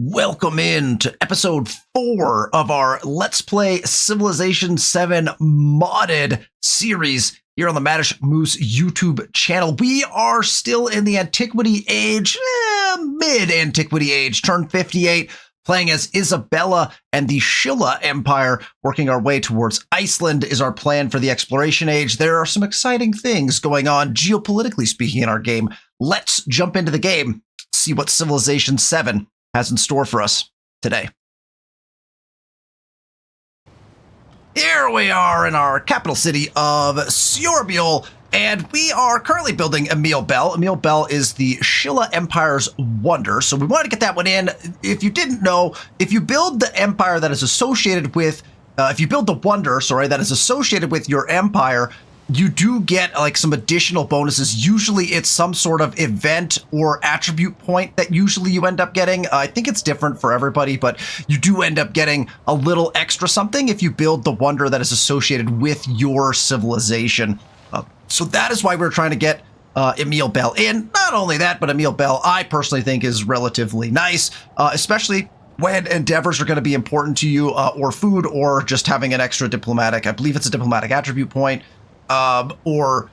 Welcome in to episode 4 of our Let's Play Civilization 7 modded series here on the Maddish Moose YouTube channel. We are still in the Antiquity Age, mid-Antiquity Age, turn 58, playing as Isabella and the Shilla Empire, working our way towards Iceland is our plan for the Exploration Age. There are some exciting things going on, geopolitically speaking, in our game. Let's jump into the game, see what Civilization 7 has in store for us today. Here we are in our capital city of Scorpiol, and we are currently building Emil Bell. Emil Bell is the Shilla Empire's wonder, so we wanted to get that one in. If you didn't know, if you build the empire that is associated with, if you build the wonder, that is associated with your empire, you do get like some additional bonuses. Usually it's some sort of event or attribute point that usually you end up getting. I think it's different for everybody, but you do end up getting a little extra something if you build the wonder that is associated with your civilization. So that is why we're trying to get Emil Bell in. Not only that, but Emil Bell, I personally think, is relatively nice, especially when endeavors are going to be important to you, or food, or just having an extra diplomatic, I believe it's a diplomatic attribute point, or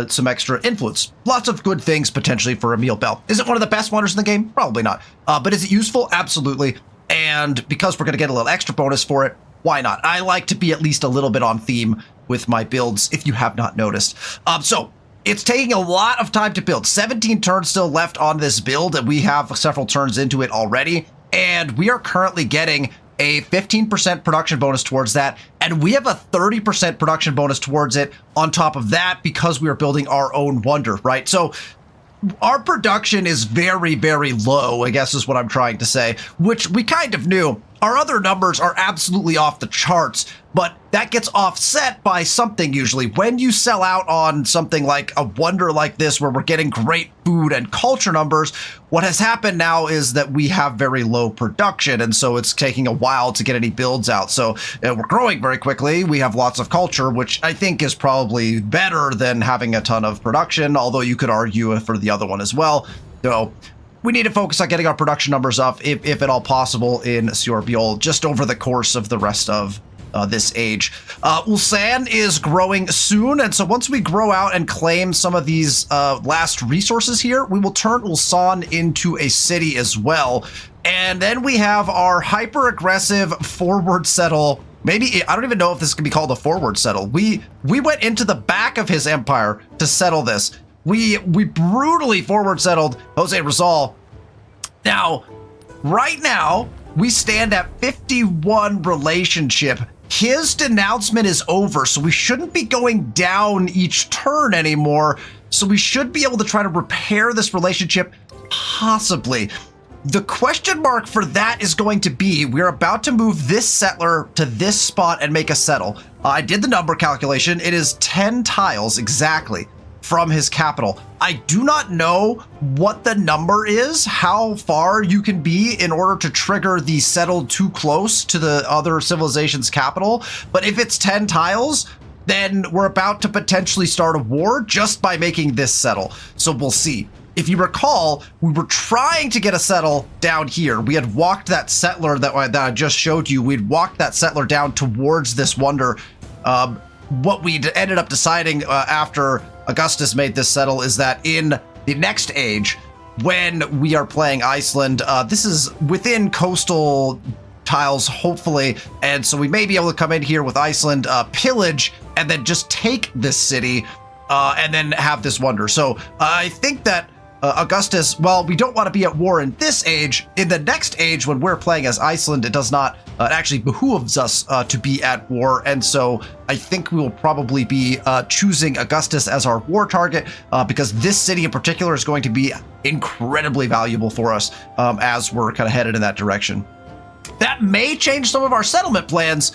some extra influence. Lots of good things potentially for Emil Bell. Is it one of the best wonders in the game? Probably not. But is it useful? Absolutely. And because we're going to get a little extra bonus for it, why not? I like to be at least a little bit on theme with my builds, if you have not noticed. So it's taking a lot of time to build. 17 turns still left on this build, and we have several turns into it already. And we are currently getting a 15% production bonus towards that, and we have a 30% production bonus towards it on top of that because we are building our own wonder, right? So our production is very, very low, I guess is what I'm trying to say, which we kind of knew. Our other numbers are absolutely off the charts, but that gets offset by something usually. When you sell out on something like a wonder like this, where we're getting great food and culture numbers, what has happened now is that we have very low production, and so it's taking a while to get any builds out. So we're growing very quickly. We have lots of culture, which I think is probably better than having a ton of production, although you could argue for the other one as well. So we need to focus on getting our production numbers up, if at all possible, in Scorpiol, just over the course of the rest of this age. Ulsan is growing soon, and so once we grow out and claim some of these last resources here, we will turn Ulsan into a city as well. And then we have our hyper-aggressive forward settle. Maybe, I don't even know if this can be called a forward settle. We went into the back of his empire to settle this. We brutally forward settled Jose Rizal. Now, right now, we stand at 51 relationship. His denouncement is over, so we shouldn't be going down each turn anymore. So we should be able to try to repair this relationship, possibly. The question mark for that is going to be, we're about to move this settler to this spot and make a settle. I did the number calculation. It is 10 tiles exactly from his capital. I do not know what the number is, how far you can be in order to trigger the settled too close to the other civilization's capital, but if it's 10 tiles, then we're about to potentially start a war just by making this settle. So we'll see. If you recall, we were trying to get a settle down here. We had walked that settler that I just showed you. We'd walked that settler down towards this wonder. What we ended up deciding after Augustus made this settle is that in the next age, when we are playing Iceland, this is within coastal tiles, hopefully, and so we may be able to come in here with Iceland, pillage, and then just take this city, and then have this wonder. So I think that Augustus, well, we don't want to be at war in this age. In the next age, when we're playing as Iceland, it does not, it actually behooves us to be at war. And so I think we will probably be choosing Augustus as our war target, because this city in particular is going to be incredibly valuable for us as we're kind of headed in that direction. That may change some of our settlement plans.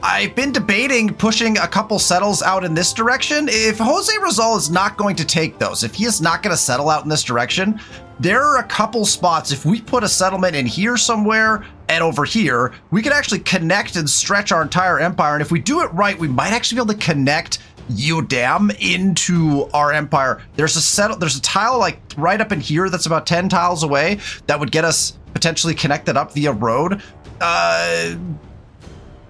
I've been debating pushing a couple settles out in this direction. If Jose Rizal is not going to take those, if he is not going to settle out in this direction, there are a couple spots. If we put a settlement in here somewhere and over here, we could actually connect and stretch our entire empire. And if we do it right, we might actually be able to connect Yodam into our empire. There's a tile like right up in here that's about 10 tiles away that would get us potentially connect it up via road. I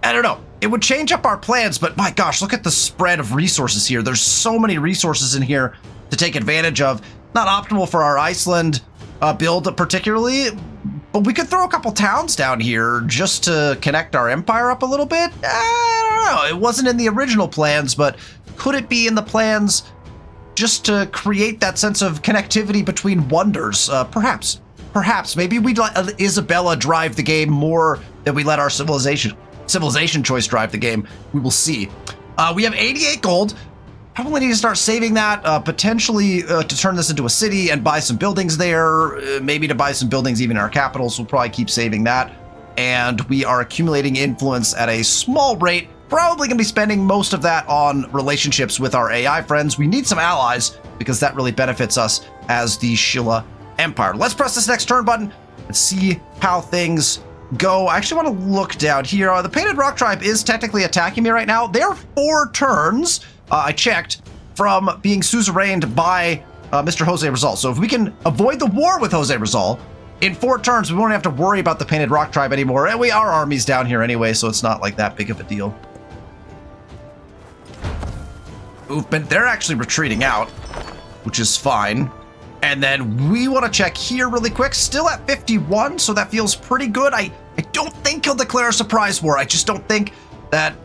don't know. It would change up our plans, but my gosh, look at the spread of resources here. There's so many resources in here to take advantage of. Not optimal for our Iceland build particularly, but we could throw a couple towns down here just to connect our empire up a little bit. I don't know. It wasn't in the original plans, but could it be in the plans just to create that sense of connectivity between wonders? Perhaps. Maybe we'd let Isabella drive the game more than we let our civilization choice drive the game. We will see. We have 88 gold. Probably need to start saving that, potentially to turn this into a city and buy some buildings there, maybe to buy some buildings even in our capitals. We'll probably keep saving that. And we are accumulating influence at a small rate. Probably going to be spending most of that on relationships with our AI friends. We need some allies because that really benefits us as the Shilla Empire. Let's press this next turn button and see how things go. I actually want to look down here. The Painted Rock Tribe is technically attacking me right now. They're 4 turns. I checked from being suzerained by Mr. Jose Rizal. So if we can avoid the war with Jose Rizal in 4 turns, we won't have to worry about the Painted Rock Tribe anymore. And our army's down here anyway, so it's not like that big of a deal. Movement. They're actually retreating out, which is fine. And then we want to check here really quick. Still at 51, so that feels pretty good. I don't think he'll declare a surprise war. I just don't think that,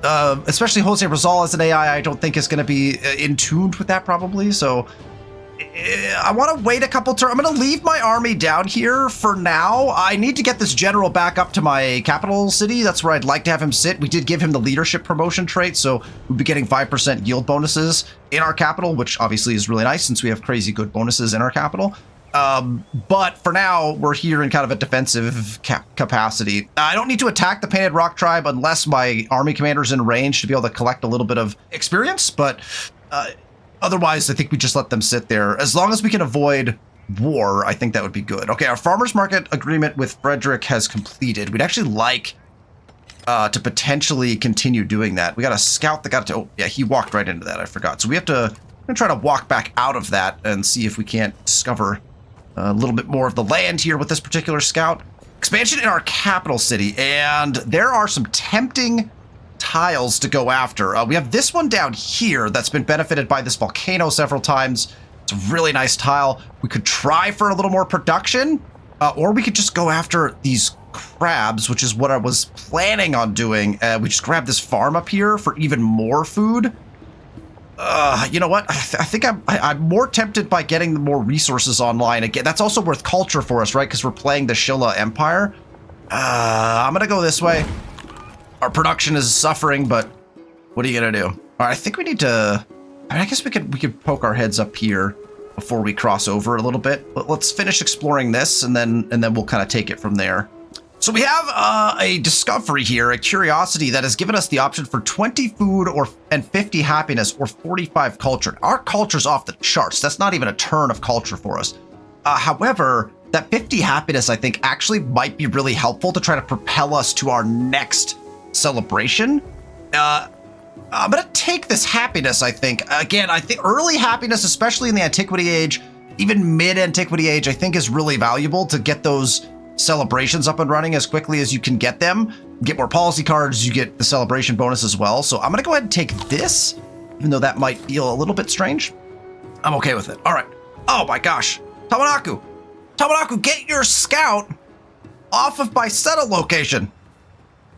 especially Jose Rizal as an AI, I don't think is going to be in tune with that probably. So I want to wait a couple turns. I'm going to leave my army down here for now. I need to get this general back up to my capital city. That's where I'd like to have him sit. We did give him the leadership promotion trait, so we'll be getting 5% yield bonuses in our capital, which obviously is really nice since we have crazy good bonuses in our capital. But for now, we're here in kind of a defensive capacity. I don't need to attack the Painted Rock Tribe unless my army commander's in range to be able to collect a little bit of experience, but otherwise, I think we just let them sit there. As long as we can avoid war, I think that would be good. Okay, our farmer's market agreement with Frederick has completed. We'd actually like to potentially continue doing that. We got a scout that got to... Oh, yeah, he walked right into that. I forgot. So we have to... I'm going to try to walk back out of that and see if we can't discover a little bit more of the land here with this particular scout. Expansion in our capital city, and there are some tempting tiles to go after. We have this one down here that's been benefited by this volcano several times. It's a really nice tile. We could try for a little more production, or we could just go after these crabs, which is what I was planning on doing. We just grab this farm up here for even more food. You know what? I think I'm more tempted by getting more resources online. Again, that's also worth culture for us, right? Because we're playing the Shilla Empire. I'm going to go this way. Our production is suffering, but what are you going to do? All right, I think we need to... I guess we could poke our heads up here before we cross over a little bit. But let's finish exploring this, and then we'll kind of take it from there. So we have a discovery here, a curiosity that has given us the option for 20 food and 50 happiness or 45 culture. Our culture's off the charts. That's not even a turn of culture for us. However, that 50 happiness, I think, actually might be really helpful to try to propel us to our next celebration. I'm going to take this happiness, I think. Again, I think early happiness, especially in the Antiquity Age, even mid-Antiquity Age, I think is really valuable to get those celebrations up and running as quickly as you can get them. Get more policy cards, you get the celebration bonus as well. So I'm going to go ahead and take this, even though that might feel a little bit strange. I'm okay with it. All right. Oh my gosh. Tamanaku. Tamanaku, get your scout off of my settle location.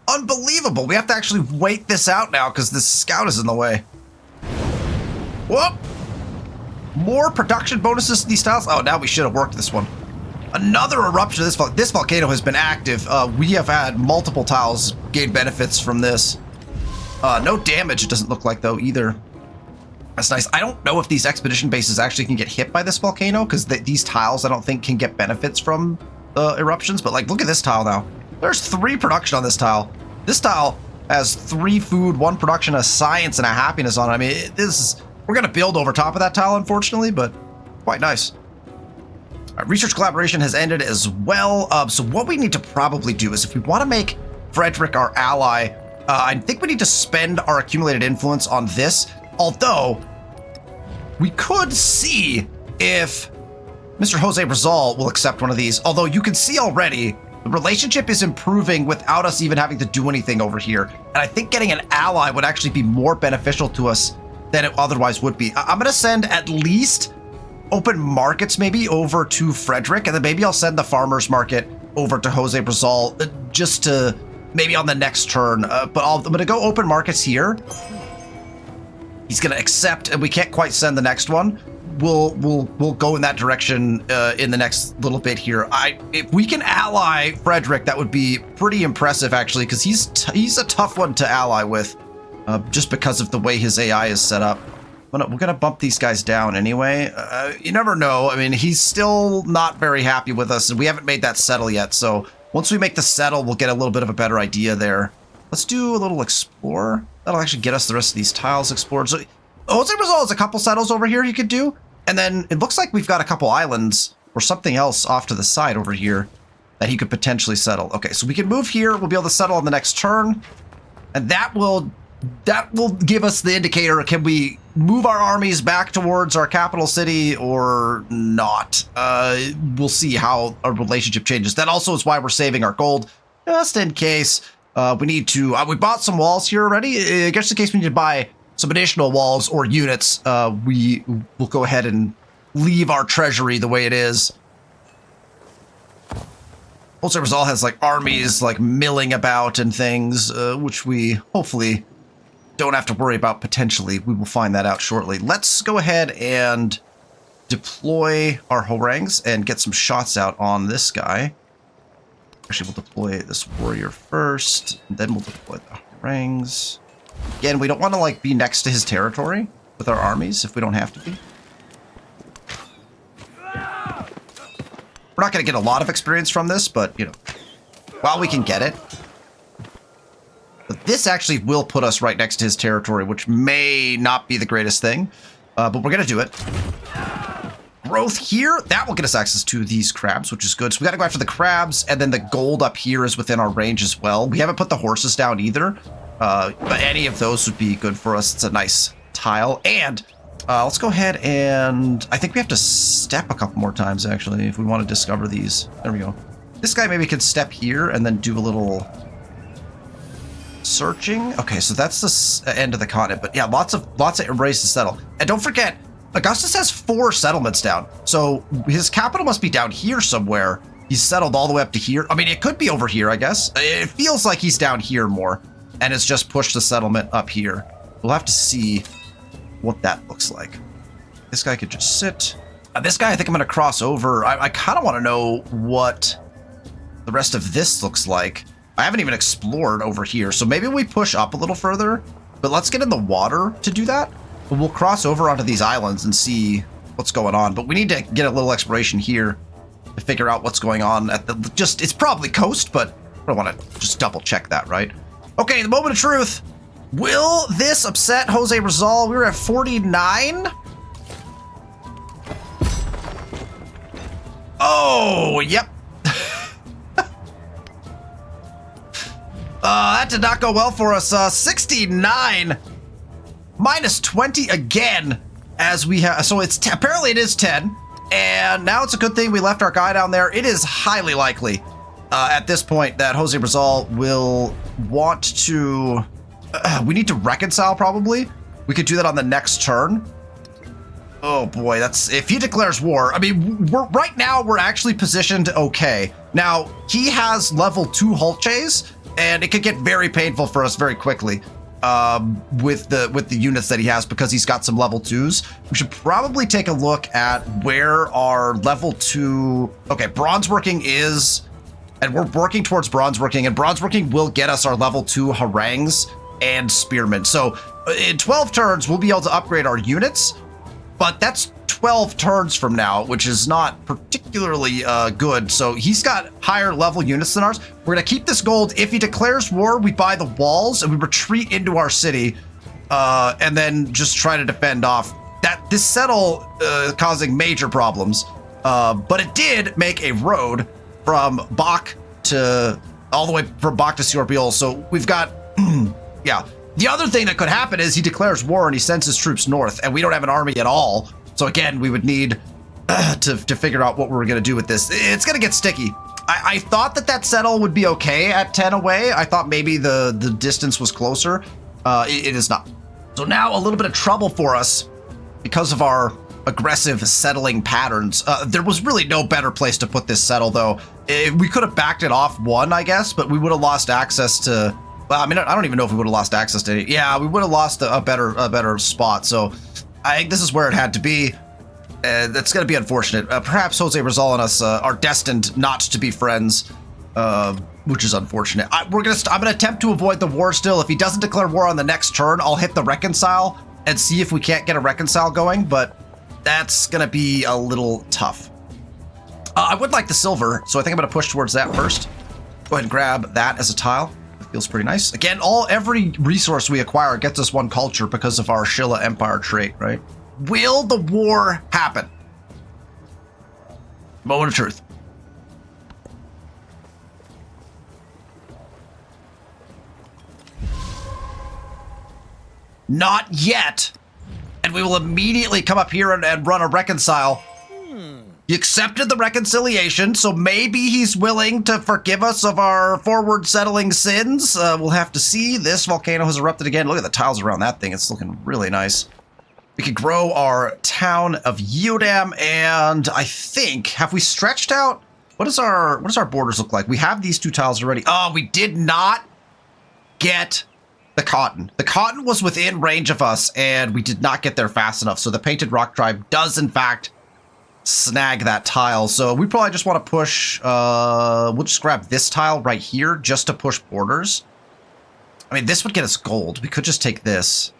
Unbelievable. We have to actually wait this out now because this scout is in the way. Whoop. More production bonuses to these tiles. Oh, now we should have worked this one. Another eruption of this volcano has been active. We have had multiple tiles gain benefits from this. No damage, it doesn't look like, though, either. That's nice. I don't know if these expedition bases actually can get hit by this volcano, because these tiles, I don't think, can get benefits from eruptions. But, like, look at this tile now. There's 3 production on this tile. This tile has 3 food, 1 production, a science, and a happiness on it. I mean, we're going to build over top of that tile, unfortunately, but quite nice. Research collaboration has ended as well. So what we need to probably do is if we want to make Frederick our ally, I think we need to spend our accumulated influence on this. Although we could see if Mr. Jose Rizal will accept one of these. Although you can see already The relationship is improving without us even having to do anything over here. And I think getting an ally would actually be more beneficial to us than it otherwise would be. I'm going to send at least open markets maybe over to Frederick, and then maybe I'll send the farmers market over to Jose Rizal just to maybe on the next turn. But I'm going to go open markets here. He's going to accept, and we can't quite send the next one. We'll go in that direction in the next little bit here. If we can ally Frederick, that would be pretty impressive actually, because he's a tough one to ally with, just because of the way his AI is set up. We're gonna bump these guys down anyway. You never know. I mean, he's still not very happy with us, and we haven't made that settle yet. So once we make the settle, we'll get a little bit of a better idea there. Let's do a little explore. That'll actually get us the rest of these tiles explored. So Jose Rizal has a couple settles over here he could do. And then it looks like we've got a couple islands or something else off to the side over here that he could potentially settle. Okay, so we can move here. We'll be able to settle on the next turn. And that will give us the indicator. Can we move our armies back towards our capital city or not? We'll see how our relationship changes. That also is why we're saving our gold, just in case we need to. We bought some walls here already. Just in case we need to buy some additional walls or units, we will go ahead and leave our treasury the way it is. Jose Rizal has like armies like milling about and things, which we hopefully don't have to worry about potentially. We will find that out shortly. Let's go ahead and deploy our harangues and get some shots out on this guy. Actually, we'll deploy this warrior first, and then we'll deploy the harangues. Again, we don't want to like be next to his territory with our armies if we don't have to be. We're not going to get a lot of experience from this, but you know, while we can get it. But this actually will put us right next to his territory, which may not be the greatest thing, but we're going to do it. Growth here, that will get us access to these crabs, which is good. So we got to go after the crabs, and then the gold up here is within our range as well. We haven't put the horses down either. But any of those would be good for us. It's a nice tile. And let's go ahead and I think we have to step a couple more times, actually, if we want to discover these. There we go. This guy maybe could step here and then do a little searching. Okay, so that's the end of the continent. But yeah, lots of areas to settle. And don't forget, Augustus has 4 settlements down. So his capital must be down here somewhere. He's settled all the way up to here. I mean, it could be over here, I guess. It feels like he's down here more. And it's just pushed the settlement up here. We'll have to see what that looks like. This guy could just sit. This guy, I think I'm going to cross over. I kind of want to know what the rest of this looks like. I haven't even explored over here, so maybe we push up a little further. But let's get in the water to do that. But we'll cross over onto these islands and see what's going on. But we need to get a little exploration here to figure out what's going on. It's probably coast, but I don't want to just double check that, right? Okay, the moment of truth. Will this upset Jose Rizal? We're at 49. Oh, yep. That did not go well for us. 69. Minus 20 again. As we have, so it's apparently it is 10. And now it's a good thing we left our guy down there. It is highly likely at this point that Jose Rizal will want to, we need to reconcile probably. We could do that on the next turn. Oh boy, that's, if he declares war, I mean, right now we're actually positioned okay. Now, he has level 2 Hulches, and it could get very painful for us very quickly with the units that he has, because he's got some level 2s. We should probably take a look at where our level 2, okay, bronze working is, and we're working towards bronze working, and bronze working will get us our level 2 harangues and spearmen. So in 12 turns, we'll be able to upgrade our units, but that's 12 turns from now, which is not particularly good. So he's got higher level units than ours. We're gonna keep this gold. If he declares war, we buy the walls and we retreat into our city, and then just try to defend off. This settle causing major problems, but it did make a road from Bach to all the way from Bach to Scorpiol. So we've got, yeah. The other thing that could happen is he declares war and he sends his troops north, and we don't have an army at all. So again, we would need to figure out what we're going to do with this. It's going to get sticky. I thought that settle would be okay at 10 away. I thought maybe the distance was closer. It is not. So now a little bit of trouble for us because of our aggressive settling patterns. There was really no better place to put this settle, though. We could have backed it off one, I guess, but we would have lost access to... Well, I mean, I don't even know if we would have lost access to any... Yeah, we would have lost a better spot. So I think this is where it had to be. That's going to be unfortunate. Perhaps Jose Rizal and us are destined not to be friends, which is unfortunate. I'm going to attempt to avoid the war still. If he doesn't declare war on the next turn, I'll hit the reconcile and see if we can't get a reconcile going, but that's going to be a little tough. I would like the silver, so I think I'm going to push towards that first. Go ahead and grab that as a tile. It feels pretty nice. Again, every resource we acquire gets us one culture because of our Shilla Empire trait, right? Will the war happen? Moment of truth. Not yet. And we will immediately come up here and run a reconcile. He accepted the reconciliation, so maybe he's willing to forgive us of our forward settling sins. We'll have to see. This volcano has erupted again. Look at the tiles around that thing. It's looking really nice. We could grow our town of Yudam, and I think, have we stretched out? What does our borders look like? We have these two tiles already. Oh, we did not get the cotton. The cotton was within range of us, and we did not get there fast enough. So the Painted Rock Tribe does, in fact, snag that tile. So we probably just want to push, we'll just grab this tile right here just to push borders. I mean, this would get us gold. We could just take this.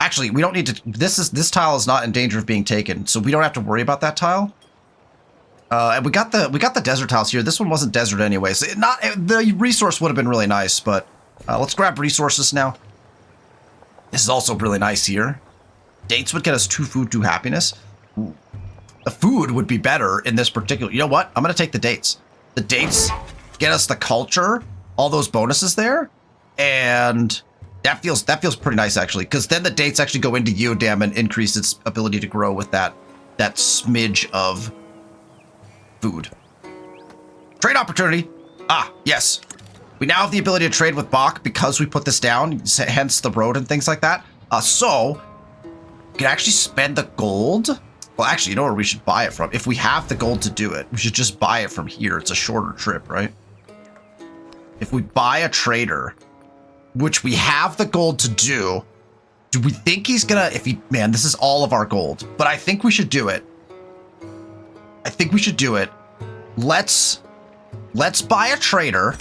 Actually, we don't need to, this tile is not in danger of being taken, so we don't have to worry about that tile. And we got the desert tiles here. This one wasn't desert anyway, so the resource would have been really nice, but let's grab resources now. This is also really nice here. Dates would get us 2 food, 2 happiness. Ooh. The food would be better in this particular... You know what? I'm going to take the dates. The dates get us the culture, all those bonuses there, and that feels pretty nice, actually, because then the dates actually go into Yodam and increase its ability to grow with that smidge of food. Trade opportunity. Ah, yes. We now have the ability to trade with Bach because we put this down, hence the road and things like that. So we can actually spend the gold... Well, actually, you know where we should buy it from? If we have the gold to do it, we should just buy it from here. It's a shorter trip, right? If we buy a trader, which we have the gold to do we think he's gonna, man, this is all of our gold, but I think we should do it. Let's buy a trader,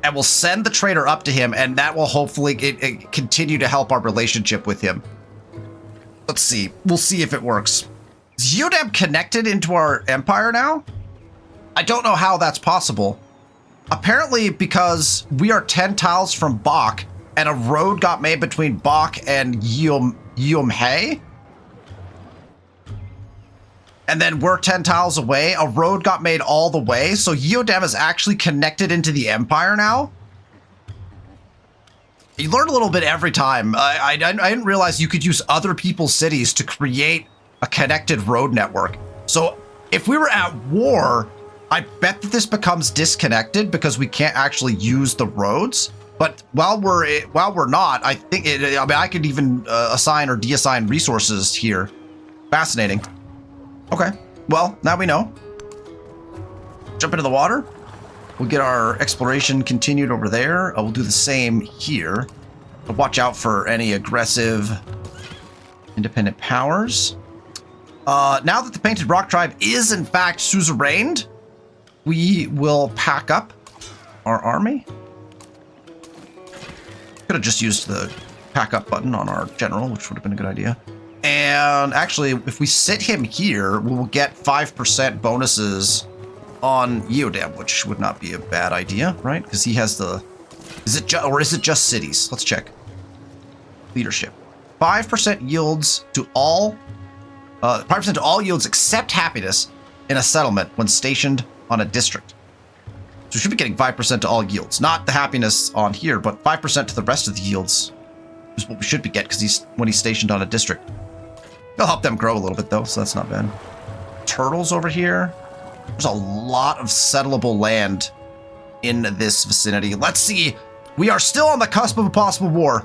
and we'll send the trader up to him, and that will hopefully continue to help our relationship with him. Let's see. We'll see if it works. Is Yodam connected into our empire now? I don't know how that's possible. Apparently because we are 10 tiles from Bach, and a road got made between Bach and Yumhe. And then we're 10 tiles away. A road got made all the way. So Yodam is actually connected into the empire now. You learn a little bit every time. I didn't realize you could use other people's cities to create a connected road network. So if we were at war, I bet that this becomes disconnected because we can't actually use the roads. But while we're not, I think I could even assign or deassign resources here. Fascinating. Okay. Well, now we know. Jump into the water. We'll get our exploration continued over there. We'll do the same here. But watch out for any aggressive independent powers. Now that the Painted Rock Tribe is in fact suzerained, we will pack up our army. Could have just used the pack up button on our general, which would have been a good idea. And actually, if we sit him here, we will get 5% bonuses on Yodam, which would not be a bad idea, right? Because he has the... is it just cities? Let's check. Leadership. 5% yields to all... 5% to all yields except happiness in a settlement when stationed on a district. So we should be getting 5% to all yields. Not the happiness on here, but 5% to the rest of the yields is what we should be getting because when he's stationed on a district. It'll help them grow a little bit, though, so that's not bad. Turtles over here. There's a lot of settleable land in this vicinity. Let's see. We are still on the cusp of a possible war.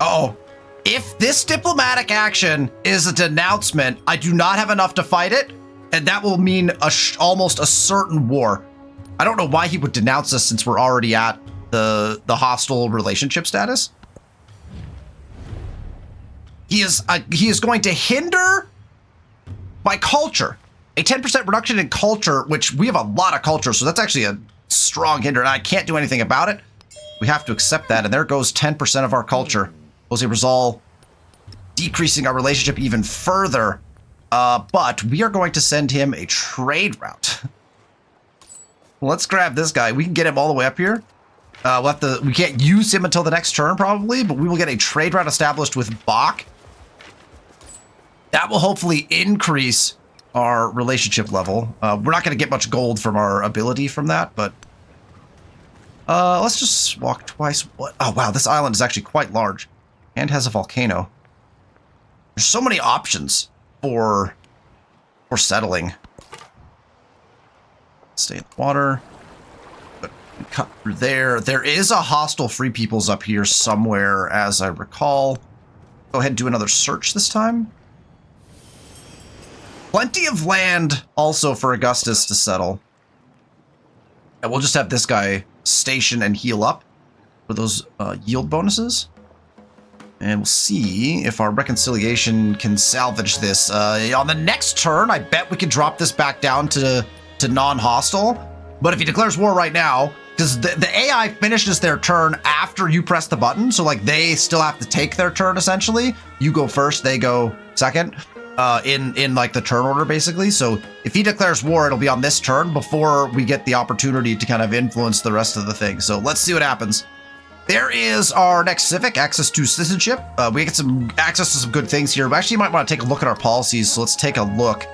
Uh-oh. If this diplomatic action is a denouncement, I do not have enough to fight it, and that will mean almost a certain war. I don't know why he would denounce us since we're already at the hostile relationship status. He is going to hinder my culture. A 10% reduction in culture, which we have a lot of culture, so that's actually a strong hinder, and I can't do anything about it. We have to accept that, and there goes 10% of our culture. Jose Rizal decreasing our relationship even further, but we are going to send him a trade route. Let's grab this guy. We can get him all the way up here. We can't use him until the next turn probably, but we will get a trade route established with Bach. That will hopefully increase our relationship level. We're not going to get much gold from our ability from that, but let's just walk twice. What? Oh, wow, this island is actually quite large and has a volcano. There's so many options for settling. Stay in the water. But cut through there. There is a hostile Free Peoples up here somewhere, as I recall. Go ahead and do another search this time. Plenty of land also for Augustus to settle. And we'll just have this guy station and heal up for those yield bonuses. And we'll see if our reconciliation can salvage this. On the next turn, I bet we can drop this back down to non-hostile. But if he declares war right now, because the AI finishes their turn after you press the button, so like they still have to take their turn essentially. You go first, they go second. In like the turn order basically. So if he declares war, it'll be on this turn before we get the opportunity to kind of influence the rest of the thing. So let's see what happens. There is our next civic, access to citizenship. We get some access to some good things here. We actually might want to take a look at our policies. So let's take a look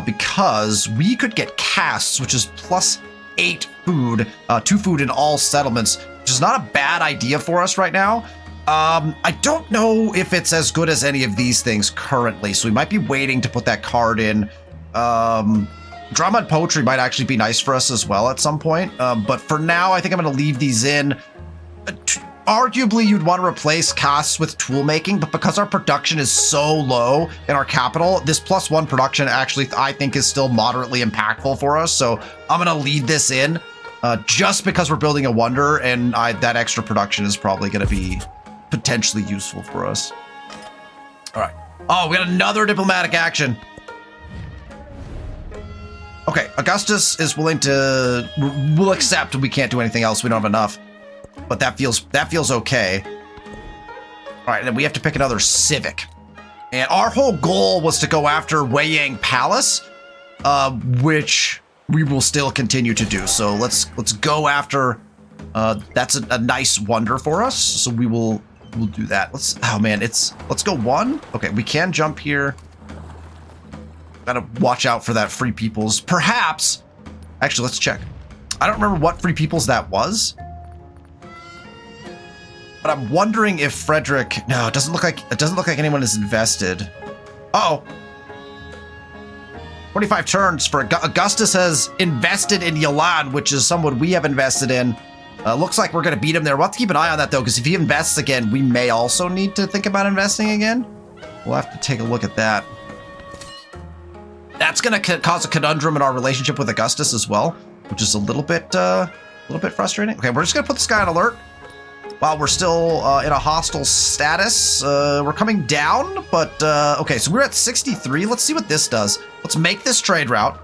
because we could get castes, which is +8 food, 2 food in all settlements, which is not a bad idea for us right now. I don't know if it's as good as any of these things currently, so we might be waiting to put that card in. Drama and poetry might actually be nice for us as well at some point, but for now, I think I'm going to leave these in. Arguably, you'd want to replace castes with tool making, but because our production is so low in our capital, this +1 production actually, I think, is still moderately impactful for us, so I'm going to leave this in just because we're building a wonder, and that extra production is probably going to be potentially useful for us. All right. Oh, we got another diplomatic action. Okay, Augustus is willing to. We'll accept. We can't do anything else. We don't have enough. But that feels okay. All right, and then we have to pick another civic. And our whole goal was to go after Weiyang Palace, which we will still continue to do. So let's go after. That's a nice wonder for us. So we'll do that. Let's go 1. Okay, we can jump here. Gotta watch out for that Free Peoples. Perhaps, actually, let's check. I don't remember what Free Peoples that was, but I'm wondering if Frederick. No, it doesn't look like anyone is invested. Uh-oh. 45 turns for Augustus has invested in Yolan, which is someone we have invested in. Looks like we're going to beat him there. We'll have to keep an eye on that, though, because if he invests again, we may also need to think about investing again. We'll have to take a look at that. That's going to cause a conundrum in our relationship with Augustus as well, which is a little bit frustrating. Okay, we're just going to put this guy on alert while we're still in a hostile status. We're coming down, but okay, so we're at 63. Let's see what this does. Let's make this trade route.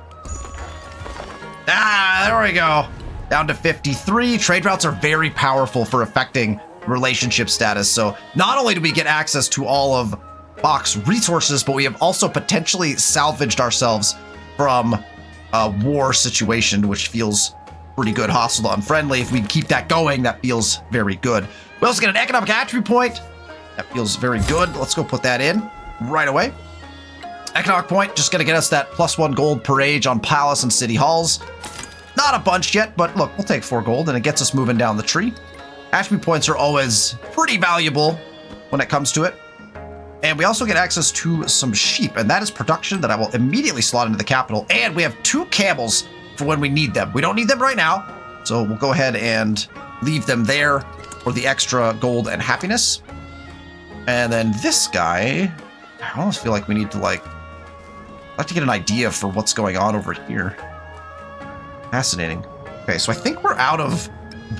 Ah, there we go. Down to 53. Trade routes are very powerful for affecting relationship status. So not only do we get access to all of Bach's resources, but we have also potentially salvaged ourselves from a war situation, which feels pretty good. Hostile to unfriendly. If we can keep that going, that feels very good. We also get an economic attribute point. That feels very good. Let's go put that in right away. Economic point, just going to get us that +1 gold per age on palace and city halls. Not a bunch yet, but look, we'll take 4 gold and it gets us moving down the tree. Attribute points are always pretty valuable when it comes to it. And And we also get access to some sheep, and that is production that I will immediately slot into the capital. And we have 2 camels for when we need them. We don't need them right now, so we'll go ahead and leave them there for the extra gold and happiness. And then this guy, I almost feel like we need to I'd like to get an idea for what's going on over here. Fascinating. Okay, so I think we're out of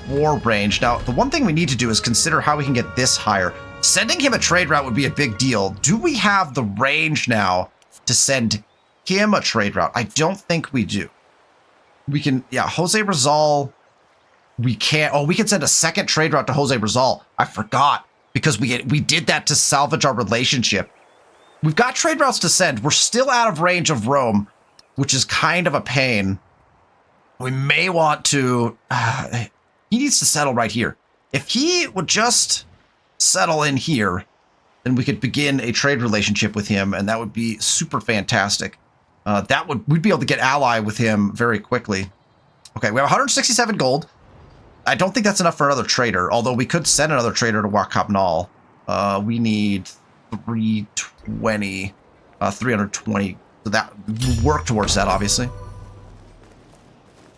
war range. Now, the one thing we need to do is consider how we can get this higher. Sending him a trade route would be a big deal. Do we have the range now to send him a trade route? I don't think we do. We can, yeah, Jose Rizal, we can't. Oh, we can send a second trade route to Jose Rizal. I forgot, because we did that to salvage our relationship. We've got trade routes to send. We're still out of range of Rome, which is kind of a pain. We may want to, he needs to settle right here. If he would just settle in here, then we could begin a trade relationship with him, and that would be super fantastic. We'd be able to get ally with him very quickly. Okay, we have 167 gold. I don't think that's enough for another trader, although we could send another trader to Wakabnal. We need 320, 320. So that we'll work towards that, obviously.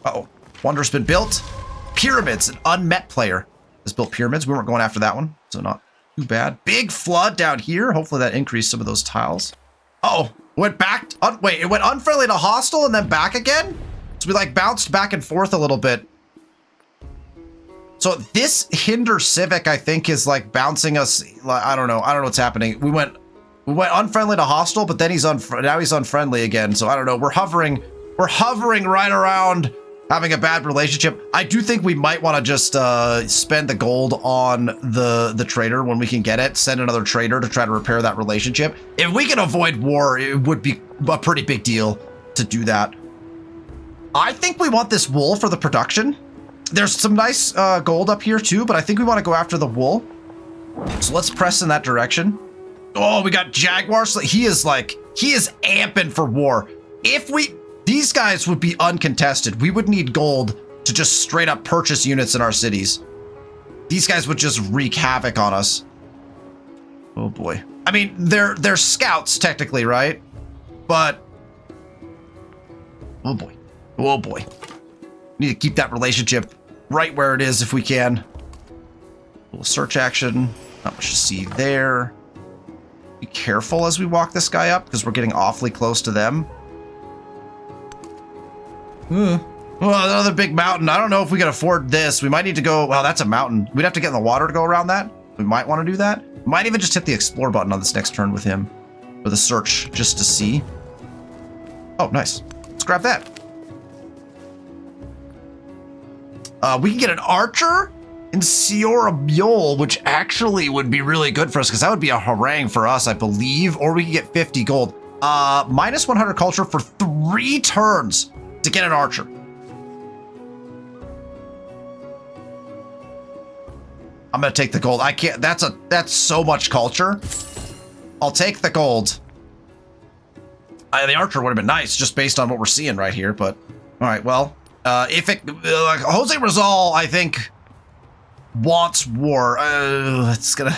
Uh-oh, wonder's been built. Pyramids, an unmet player has built pyramids. We weren't going after that one, so not too bad. Big flood down here. Hopefully that increased some of those tiles. Uh-oh, went back. Wait, it went unfriendly to hostile and then back again? So we bounced back and forth a little bit. So this hinder civic, I think, is bouncing us. I don't know what's happening. We went unfriendly to hostile, but then now he's unfriendly again. So I don't know. We're hovering right around having a bad relationship. I do think we might want to just spend the gold on the trader when we can get it. Send another trader to try to repair that relationship. If we can avoid war, it would be a pretty big deal to do that. I think we want this wool for the production. There's some nice gold up here too, but I think we want to go after the wool. So let's press in that direction. Oh, we got jaguars. He is amping for war. These guys would be uncontested. We would need gold to just straight up purchase units in our cities. These guys would just wreak havoc on us. Oh boy. I mean, they're scouts technically, right? But oh boy. Oh boy. Need to keep that relationship right where it is if we can. A little search action. Not much to see there. Be careful as we walk this guy up because we're getting awfully close to them. Well, another big mountain. I don't know if we can afford this. We might need to go. Well, that's a mountain. We'd have to get in the water to go around that. We might want to do that. We might even just hit the explore button on this next turn with him. For the search, just to see. Oh, nice. Let's grab that. We can get an archer in Sciorra, which actually would be really good for us because that would be a harangue for us, I believe. Or we can get 50 gold. Minus 100 culture for 3 turns to get an archer. I'm gonna take the gold. I can't. That's so much culture. I'll take the gold. The archer would have been nice just based on what we're seeing right here. But all right, well, Jose Rizal, I think, wants war. It's gonna.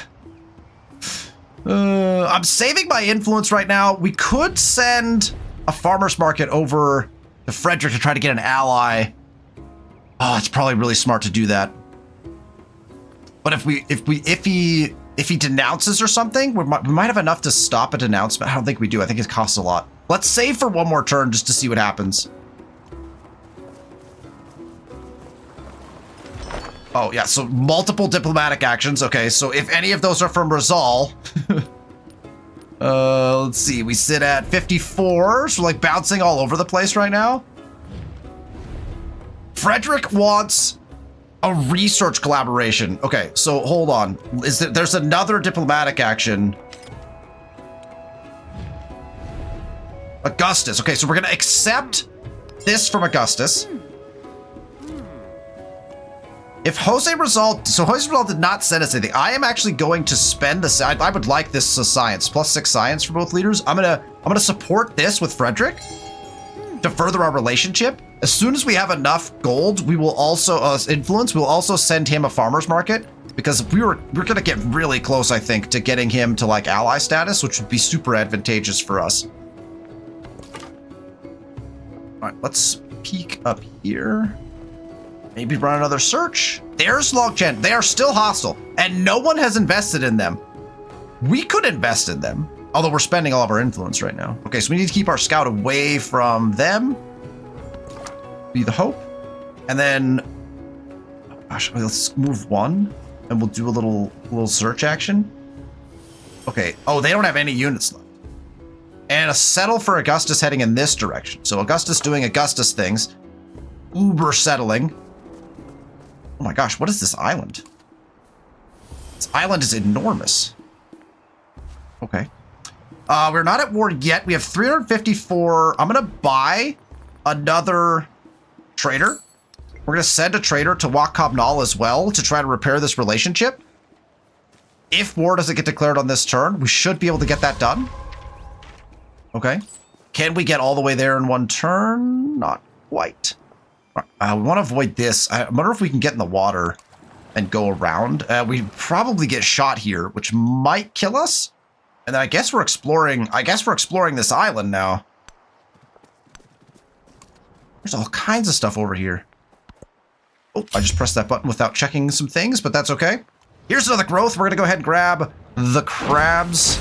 I'm saving my influence right now. We could send a farmer's market over to Frederick to try to get an ally. Oh, it's probably really smart to do that. But if he denounces or something, we might have enough to stop a denouncement. I don't think we do. I think it costs a lot. Let's save for one more turn just to see what happens. Oh yeah, so multiple diplomatic actions. Okay, so if any of those are from Rizal, let's see. We sit at 54, so we're bouncing all over the place right now. Frederick wants a research collaboration. Okay, so hold on. There's another diplomatic action. Augustus. Okay, so we're gonna accept this from Augustus. If Jose Rizal, so Jose Rizal did not send us anything. I am actually going to spend this. I would like this science, +6 science for both leaders. I'm gonna support this with Frederick to further our relationship. As soon as we have enough gold, we will also influence. We'll also send him a farmer's market because we're gonna get really close, I think, to getting him to like ally status, which would be super advantageous for us. All right, let's peek up here. Maybe run another search. There's Logchen. They are still hostile, and no one has invested in them. We could invest in them, although we're spending all of our influence right now. Okay, so we need to keep our scout away from them. Be the hope. And then, gosh, let's move one, and we'll do a little search action. Okay. Oh, they don't have any units left. And a settle for Augustus heading in this direction. So Augustus doing Augustus things. Uber settling. Oh my gosh, what is this island? This island is enormous. Okay. We're not at war yet. We have 354. I'm gonna buy another trader. We're gonna send a trader to Wakabnal as well to try to repair this relationship. If war doesn't get declared on this turn, we should be able to get that done. Okay. Can we get all the way there in one turn? Not quite. We want to avoid this. I wonder if we can get in the water and go around. We probably get shot here, which might kill us. And then I guess we're exploring this island now. There's all kinds of stuff over here. Oh, I just pressed that button without checking some things, but that's okay. Here's another growth. We're going to go ahead and grab the crabs.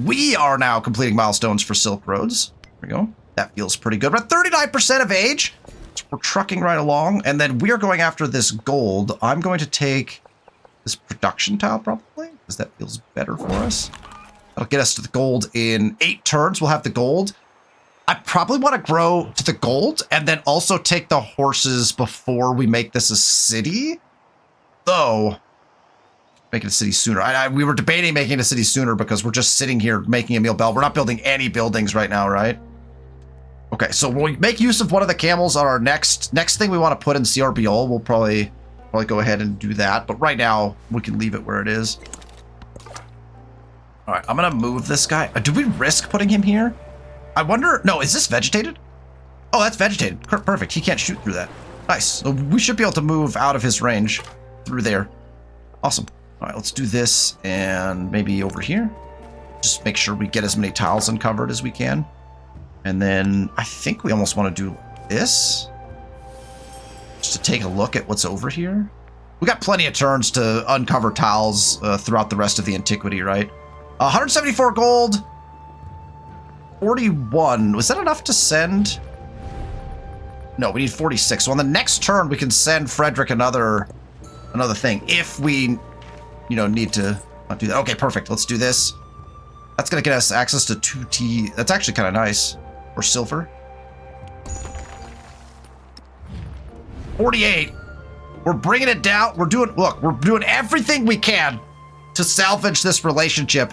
We are now completing milestones for Silk Roads. There we go. That feels pretty good. We're at 39% of age. So we're trucking right along. And then we are going after this gold. I'm going to take this production tile probably, because that feels better for us. That'll get us to the gold in 8 turns. We'll have the gold. I probably want to grow to the gold and then also take the horses before we make this a city. Though, make it a city sooner. We were debating making it a city sooner because we're just sitting here making Emil Bell. We're not building any buildings right now, right? Okay, so we'll make use of one of the camels on our next thing we want to put in CRBO. We'll probably go ahead and do that. But right now, we can leave it where it is. All right, I'm going to move this guy. Do we risk putting him here? I wonder... No, is this vegetated? Oh, that's vegetated. Perfect. He can't shoot through that. Nice. So we should be able to move out of his range through there. Awesome. All right, let's do this and maybe over here. Just make sure we get as many tiles uncovered as we can. And then I think we almost want to do this. Just to take a look at what's over here. We got plenty of turns to uncover tiles throughout the rest of the antiquity, right? 174 gold. 41. Was that enough to send? No, we need 46. So on the next turn, we can send Frederick another thing if we, need to not do that. Okay, perfect. Let's do this. That's going to get us access to 2T. That's actually kind of nice. Or silver. 48. We're bringing it down. We're doing everything we can to salvage this relationship.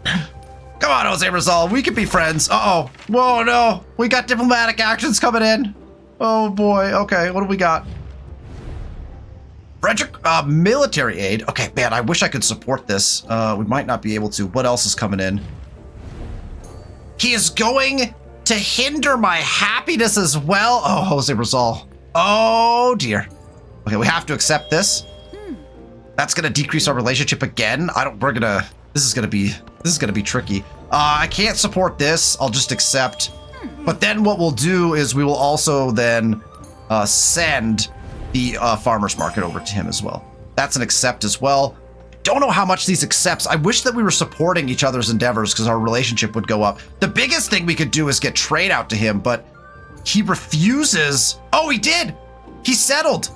Come on, Jose Rizal. We can be friends. Uh-oh. Whoa, no. We got diplomatic actions coming in. Oh, boy. Okay, what do we got? Frederick, military aid. Okay, man, I wish I could support this. We might not be able to. What else is coming in? He is going to hinder my happiness as well. Oh, Jose Rizal. Oh, dear. Okay, we have to accept this. That's going to decrease our relationship again. This is going to be tricky. I can't support this. I'll just accept. But then what we'll do is we will also then send the farmer's market over to him as well. That's an accept as well. Don't know how much these accepts. I wish that we were supporting each other's endeavors because our relationship would go up. The biggest thing we could do is get trade out to him, but he refuses. Oh, he did. He settled.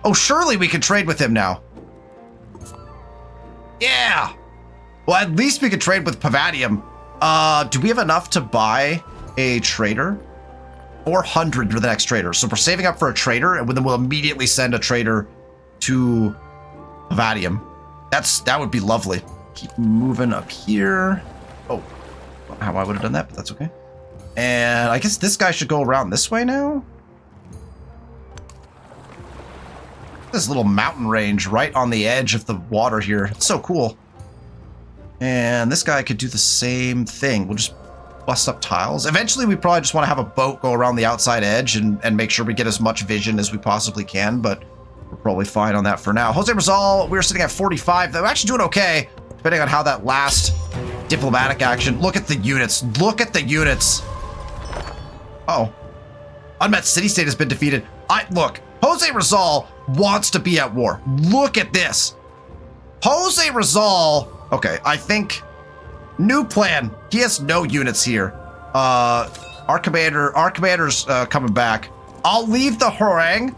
Oh, surely we can trade with him now. Yeah. Well, at least we could trade with Pavadium. Do we have enough to buy a trader? 400 for the next trader. So we're saving up for a trader, and then we'll immediately send a trader to Pavadium. That would be lovely. Keep moving up here. Oh, don't know how I would have done that, but that's okay. And I guess this guy should go around this way now. This little mountain range right on the edge of the water here. It's so cool. And this guy could do the same thing. We'll just bust up tiles. Eventually, we probably just want to have a boat go around the outside edge and make sure we get as much vision as we possibly can, but we're probably fine on that for now. Jose Rizal, we're sitting at 45. They're actually doing okay, depending on how that last diplomatic action. Look at the units. Look at the units. Oh. Unmet city-state has been defeated. Look, Jose Rizal wants to be at war. Look at this. Jose Rizal. Okay, I think new plan. He has no units here. Our commander's coming back. I'll leave the harangue.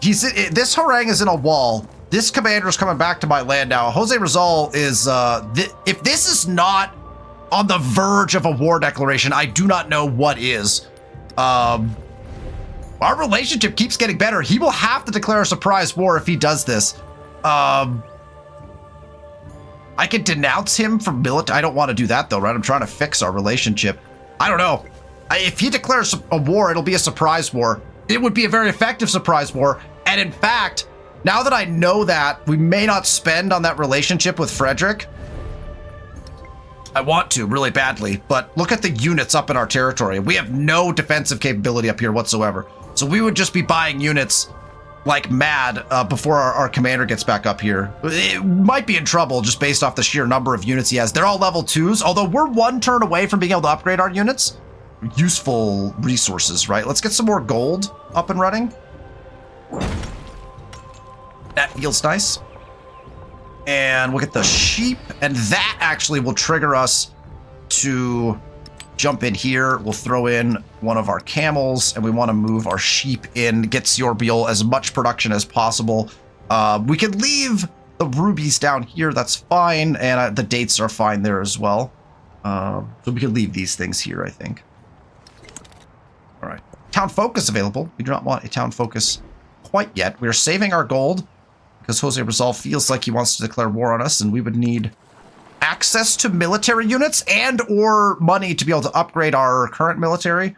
This harangue is in a wall. This commander's coming back to my land now. Jose Rizal is, if this is not on the verge of a war declaration, I do not know what is. Our relationship keeps getting better. He will have to declare a surprise war if he does this. I could denounce him from military. I don't want to do that though, right? I'm trying to fix our relationship. I don't know. If he declares a war, it'll be a surprise war. It would be a very effective surprise war. And in fact, now that I know that, we may not spend on that relationship with Frederick. I want to really badly, but look at the units up in our territory. We have no defensive capability up here whatsoever. So we would just be buying units like mad before our commander gets back up here. It might be in trouble just based off the sheer number of units he has. They're all level 2s, although we're one turn away from being able to upgrade our units. Useful resources, right? Let's get some more gold up and running. That feels nice. And we'll get the sheep, and that actually will trigger us to jump in here. We'll throw in one of our camels, and we want to move our sheep in, get Scorpial as much production as possible. We can leave the rubies down here, that's fine, and the dates are fine there as well. So we can leave these things here, I think. All right, town focus available. We do not want a town focus quite yet. We are saving our gold because Jose Rizal feels like he wants to declare war on us, and we would need access to military units and or money to be able to upgrade our current military.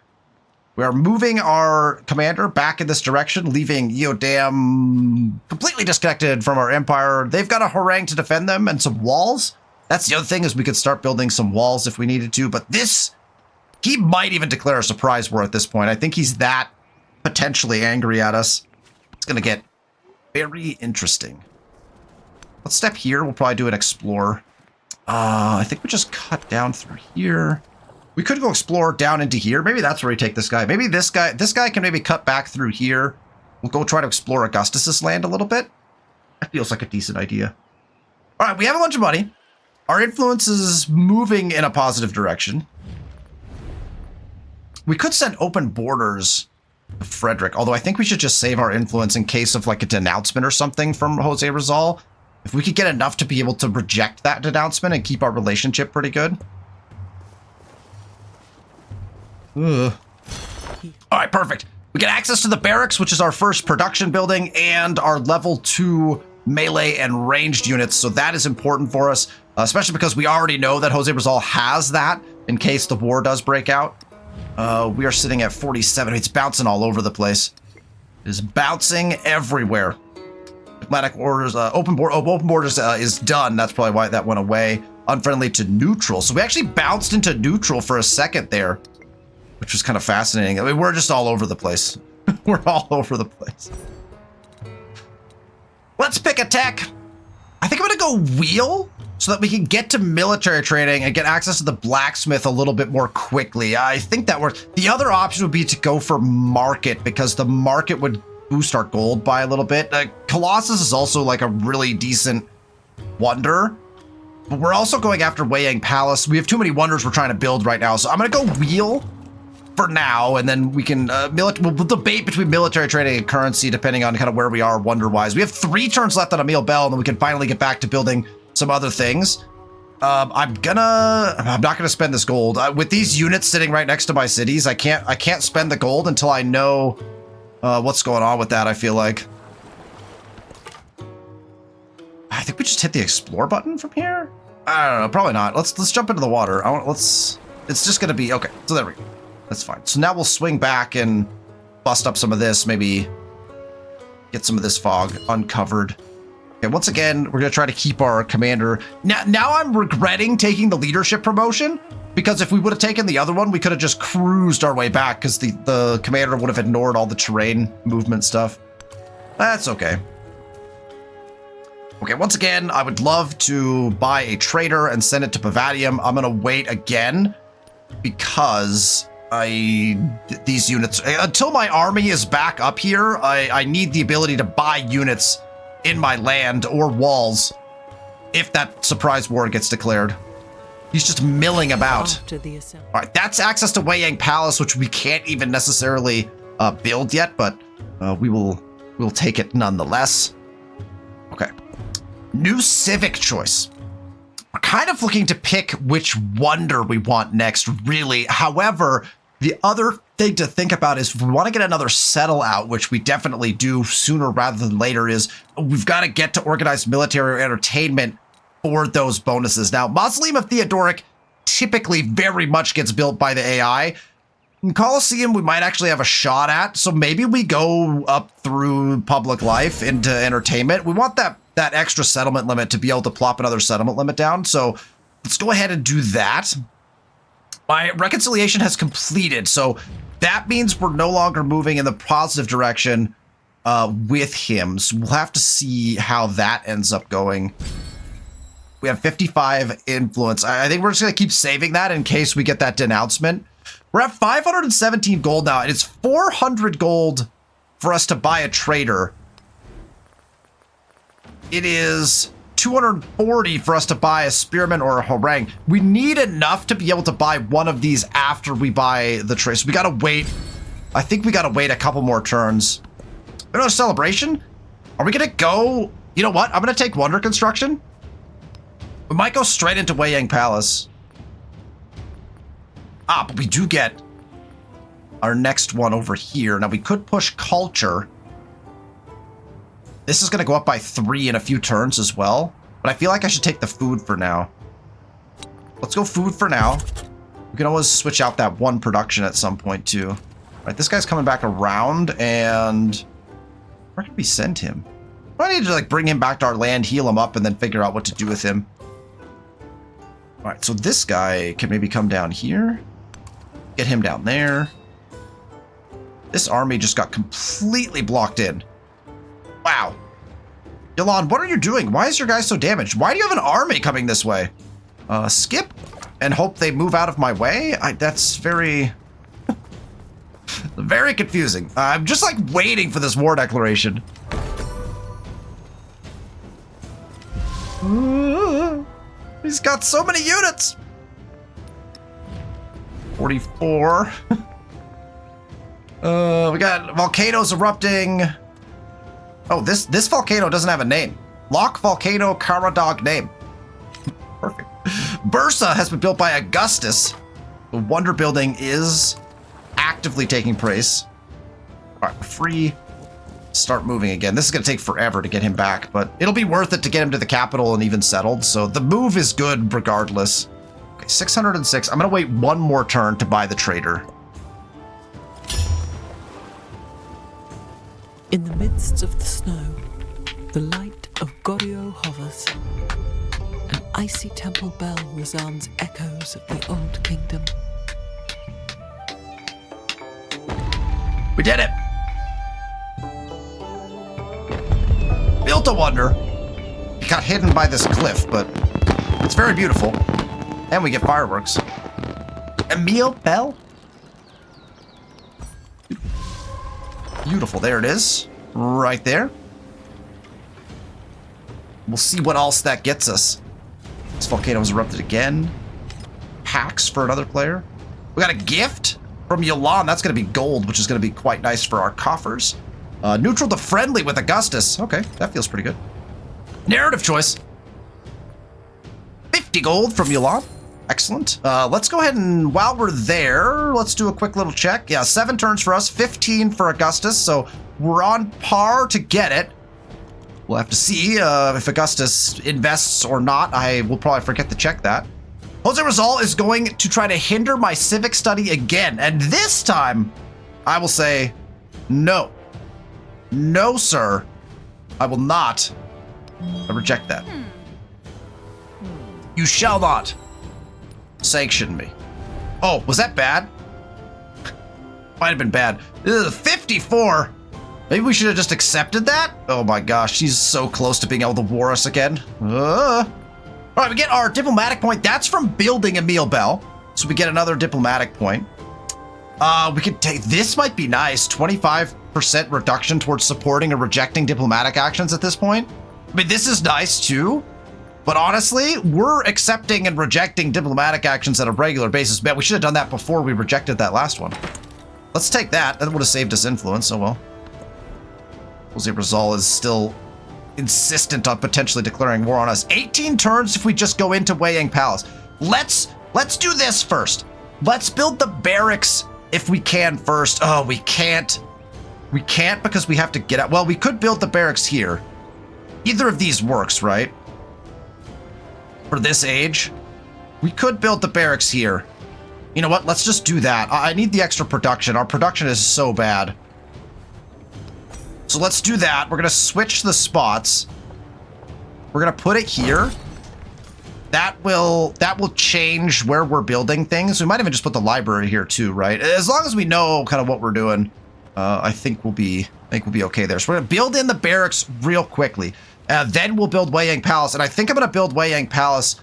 We are moving our commander back in this direction, leaving Eodam completely disconnected from our empire. They've got a harangue to defend them and some walls. That's the other thing, is we could start building some walls if we needed to, but he might even declare a surprise war at this point. I think he's that potentially angry at us. It's going to get very interesting. Let's step here. We'll probably do an explore. I think we just cut down through here. We could go explore down into here. Maybe that's where we take this guy. Maybe this guy can maybe cut back through here. We'll go try to explore Augustus's land a little bit. That feels like a decent idea. All right, we have a bunch of money. Our influence is moving in a positive direction. We could send open borders to Frederick, although I think we should just save our influence in case of like a denouncement or something from Jose Rizal. If we could get enough to be able to reject that denouncement and keep our relationship pretty good. Ugh. All right, perfect. We get access to the barracks, which is our first production building, and our level 2 melee and ranged units. So that is important for us, especially because we already know that Jose Rizal has that in case the war does break out. We are sitting at 47. It's bouncing all over the place. It is bouncing everywhere. Diplomatic orders, open borders is done. That's probably why that went away. Unfriendly to neutral. So we actually bounced into neutral for a second there, which was kind of fascinating. I mean, we're just all over the place. We're all over the place. Let's pick a tech. I think I'm going to go wheel so that we can get to military training and get access to the blacksmith a little bit more quickly. I think that works. The other option would be to go for market, because the market would boost our gold by a little bit. Colossus is also like a really decent wonder, but we're also going after Wei Yang Palace. We have too many wonders we're trying to build right now, so I'm going to go wheel for now, and then we can we'll debate between military trading and currency depending on kind of where we are wonder-wise. We have 3 turns left on Emil Bell, and then we can finally get back to building some other things. I'm not gonna spend this gold with these units sitting right next to my cities. I can't spend the gold until I know what's going on with that. I feel like I think we just hit the explore button from here. I don't know, probably not. Let's jump into the water. It's just gonna be okay. So there we go. That's fine. So now we'll swing back and bust up some of this, maybe get some of this fog uncovered. Okay, once again, we're going to try to keep our commander. Now I'm regretting taking the leadership promotion, Because if we would have taken the other one, we could have just cruised our way back because the commander would have ignored all the terrain movement stuff. That's okay. Okay, once again, I would love to buy a trader and send it to Pavadium. I'm going to wait again because these units, until my army is back up here, I need the ability to buy units in my land or walls if that surprise war gets declared. He's just milling about. All right, that's access to Weiyang Palace, which we can't even necessarily build yet, but we'll take it nonetheless. Okay. New civic choice. We're kind of looking to pick which wonder we want next, really. However, the other thing to think about is if we want to get another settle out, which we definitely do sooner rather than later, is we've got to get to organized military or entertainment for those bonuses. Now, Mausoleum of Theodoric typically very much gets built by the AI. In Colosseum, we might actually have a shot at, so maybe we go up through public life into entertainment. We want that extra settlement limit to be able to plop another settlement limit down, so let's go ahead and do that. My reconciliation has completed, so that means we're no longer moving in the positive direction with him, so we'll have to see how that ends up going. We have 55 influence. I think we're just going to keep saving that in case we get that denouncement. We're at 517 gold now, and it's 400 gold for us to buy a trader. It is 240 for us to buy a spearman or a harangue. We need enough to be able to buy one of these after we buy the trader. So we got to wait. I think we got to wait a couple more turns. Another celebration? Are we going to go? You know what? I'm going to take Wonder Construction. We might go straight into Weiyang Palace. But we do get our next one over here. Now, we could push Culture. This is going to go up by 3 in a few turns as well. But I feel like I should take the food for now. Let's go food for now. We can always switch out that one production at some point, too. All right, this guy's coming back around, and where can we send him? I need to, like, bring him back to our land, heal him up, and then figure out what to do with him. All right, so this guy can maybe come down here. Get him down there. This army just got completely blocked in. Wow. Yolan, what are you doing? Why is your guy so damaged? Why do you have an army coming this way? Skip and hope they move out of my way? That's very... very confusing. I'm just like waiting for this war declaration. He's got so many units. 44. We got volcanoes erupting. Oh, this volcano doesn't have a name. Lock Volcano Karadog name. Perfect. Bursa has been built by Augustus. The wonder building is actively taking place. All right, we're free. Start moving again. This is going to take forever to get him back, but it'll be worth it to get him to the capital and even settled. So the move is good regardless. Okay, 606. I'm going to wait one more turn to buy the trader. In the midst of the snow, the light of Goryeo hovers. An icy temple bell resounds echoes of the old kingdom. We did it! Built a wonder. It got hidden by this cliff, but it's very beautiful. And we get fireworks. Emil Bell? Beautiful. There it is. Right there. We'll see what else that gets us. This volcano has erupted again. Packs for another player. We got a gift from Yolan. That's going to be gold, which is going to be quite nice for our coffers. Neutral to friendly with Augustus. Okay, that feels pretty good. Narrative choice. 50 gold from Yolan. Excellent. Let's go ahead and, while we're there, let's do a quick little check. Yeah, 7 turns for us, 15 for Augustus, so we're on par to get it. We'll have to see if Augustus invests or not. I will probably forget to check that. Jose Rizal is going to try to hinder my civic study again, and this time, I will say, no. No, sir. I will not. I reject that. You shall not sanction me. Oh, was that bad? Might have been bad. Ugh, 54. Maybe we should have just accepted that? Oh my gosh, she's so close to being able to war us again. All right, we get our diplomatic point. That's from building Emil Bell. So we get another diplomatic point. We could take, this might be nice. 25% reduction towards supporting or rejecting diplomatic actions at this point. I mean, this is nice too. But honestly, we're accepting and rejecting diplomatic actions on a regular basis. Man, we should have done that before we rejected that last one. Let's take that. That would have saved us influence. Oh well. Jose Rizal is still insistent on potentially declaring war on us. 18 turns if we just go into Weiyang Palace. Let's do this first. Let's build the barracks if we can first. Oh, we can't. We can't because we have to get out. Well, we could build the barracks here. Either of these works, right? For this age, we could build the barracks here. You know what? Let's just do that. I need the extra production. Our production is so bad. So let's do that. We're going to switch the spots. We're going to put it here. That will change where we're building things. We might even just put the library here too, right? As long as we know kind of what we're doing, I think we'll be okay there. So we're going to build in the barracks real quickly. Then we'll build Weiyang Palace. And I think I'm going to build Weiyang Palace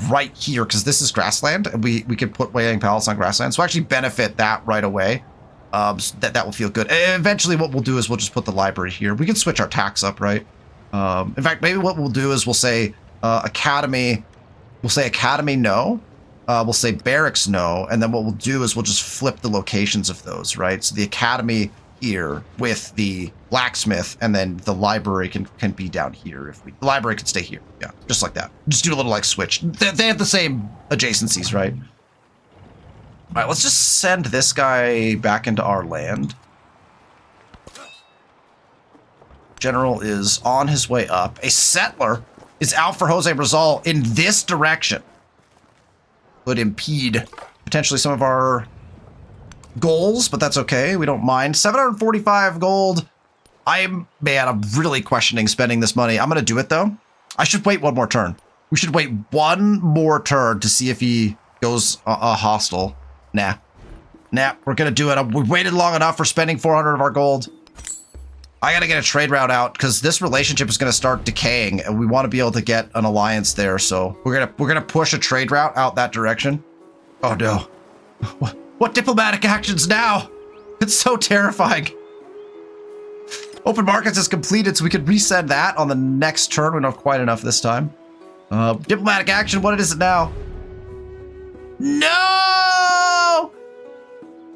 right here because this is grassland. And we could put Weiyang Palace on grassland. So actually benefit that right away. So that will feel good. Eventually what we'll do is we'll just put the library here. We can switch our tax up, right? In fact, maybe what we'll do is we'll say academy. We'll say academy no. We'll say barracks no. And then what we'll do is we'll just flip the locations of those, right? So the academy here with the blacksmith, and then the library can be down here. If the library can stay here. Yeah, just like that. Just do a little like switch. They have the same adjacencies, right? All right, let's just send this guy back into our land. General is on his way up. A settler is out for Jose Rizal in this direction. Could impede potentially some of our goals, but that's okay. We don't mind. 745 gold. I'm really questioning spending this money. I'm going to do it, though. I should wait one more turn. We should wait one more turn to see if he goes hostile. Nah, we're going to do it. We waited long enough for spending 400 of our gold. I got to get a trade route out because this relationship is going to start decaying and we want to be able to get an alliance there. So we're going to push a trade route out that direction. Oh no. What diplomatic actions now? It's so terrifying. Open markets is completed, so we could reset that on the next turn. We don't have quite enough this time. Diplomatic action, what is it now? No!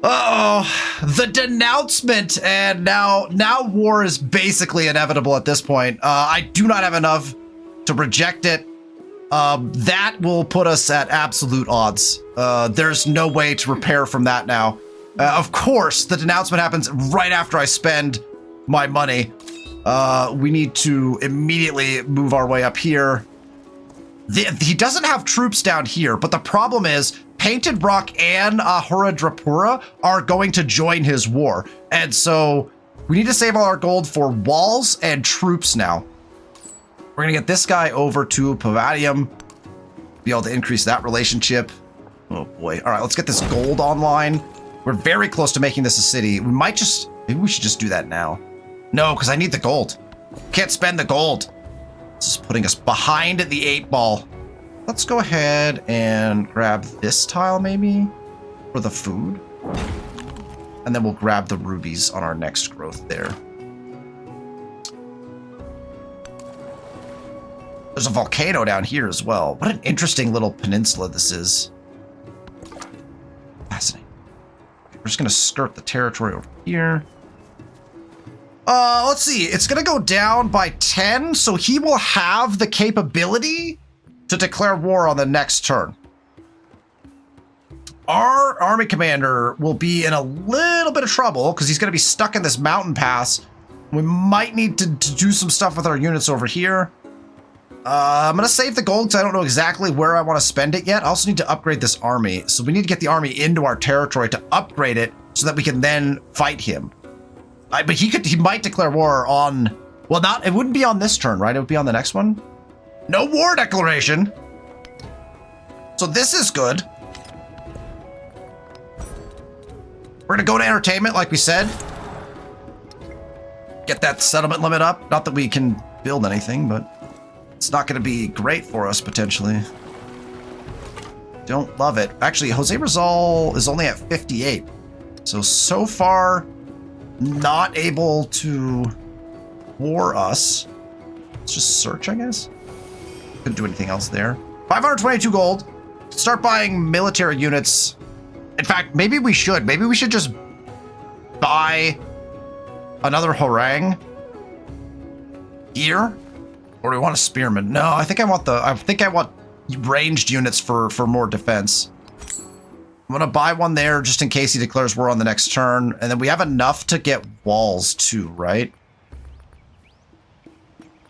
Uh-oh, the denouncement, and now war is basically inevitable at this point. I do not have enough to reject it. That will put us at absolute odds. There's no way to repair from that now. Of course, the denouncement happens right after I spend my money. We need to immediately move our way up here. He doesn't have troops down here, but the problem is Painted Rock and Ahura are going to join his war. And so we need to save all our gold for walls and troops now. We're going to get this guy over to Pavadium, be able to increase that relationship. Oh boy. All right, let's get this gold online. We're very close to making this a city. Maybe we should just do that now. No, because I need the gold. Can't spend the gold. This is putting us behind the 8 ball. Let's go ahead and grab this tile maybe for the food. And then we'll grab the rubies on our next growth there. There's a volcano down here as well. What an interesting little peninsula this is. Fascinating. Okay, we're just going to skirt the territory over here. Let's see. It's going to go down by 10, so he will have the capability to declare war on the next turn. Our army commander will be in a little bit of trouble because he's going to be stuck in this mountain pass. We might need to do some stuff with our units over here. I'm going to save the gold because I don't know exactly where I want to spend it yet. I also need to upgrade this army. So we need to get the army into our territory to upgrade it so that we can then fight him. But he might declare war on, well, it wouldn't be on this turn, right? It would be on the next one. No war declaration. So this is good. We're gonna go to entertainment, like we said. Get that settlement limit up. Not that we can build anything, but it's not gonna be great for us, potentially. Don't love it. Actually, Jose Rizal is only at 58. So far, not able to war us. Let's just search, I guess. Couldn't do anything else there. 522 gold. Start buying military units. In fact, maybe we should. Maybe we should just buy another harangue here. Or do we want a spearman? No, I think I want ranged units for more defense. I'm gonna buy one there just in case he declares war on the next turn. And then we have enough to get walls too, right?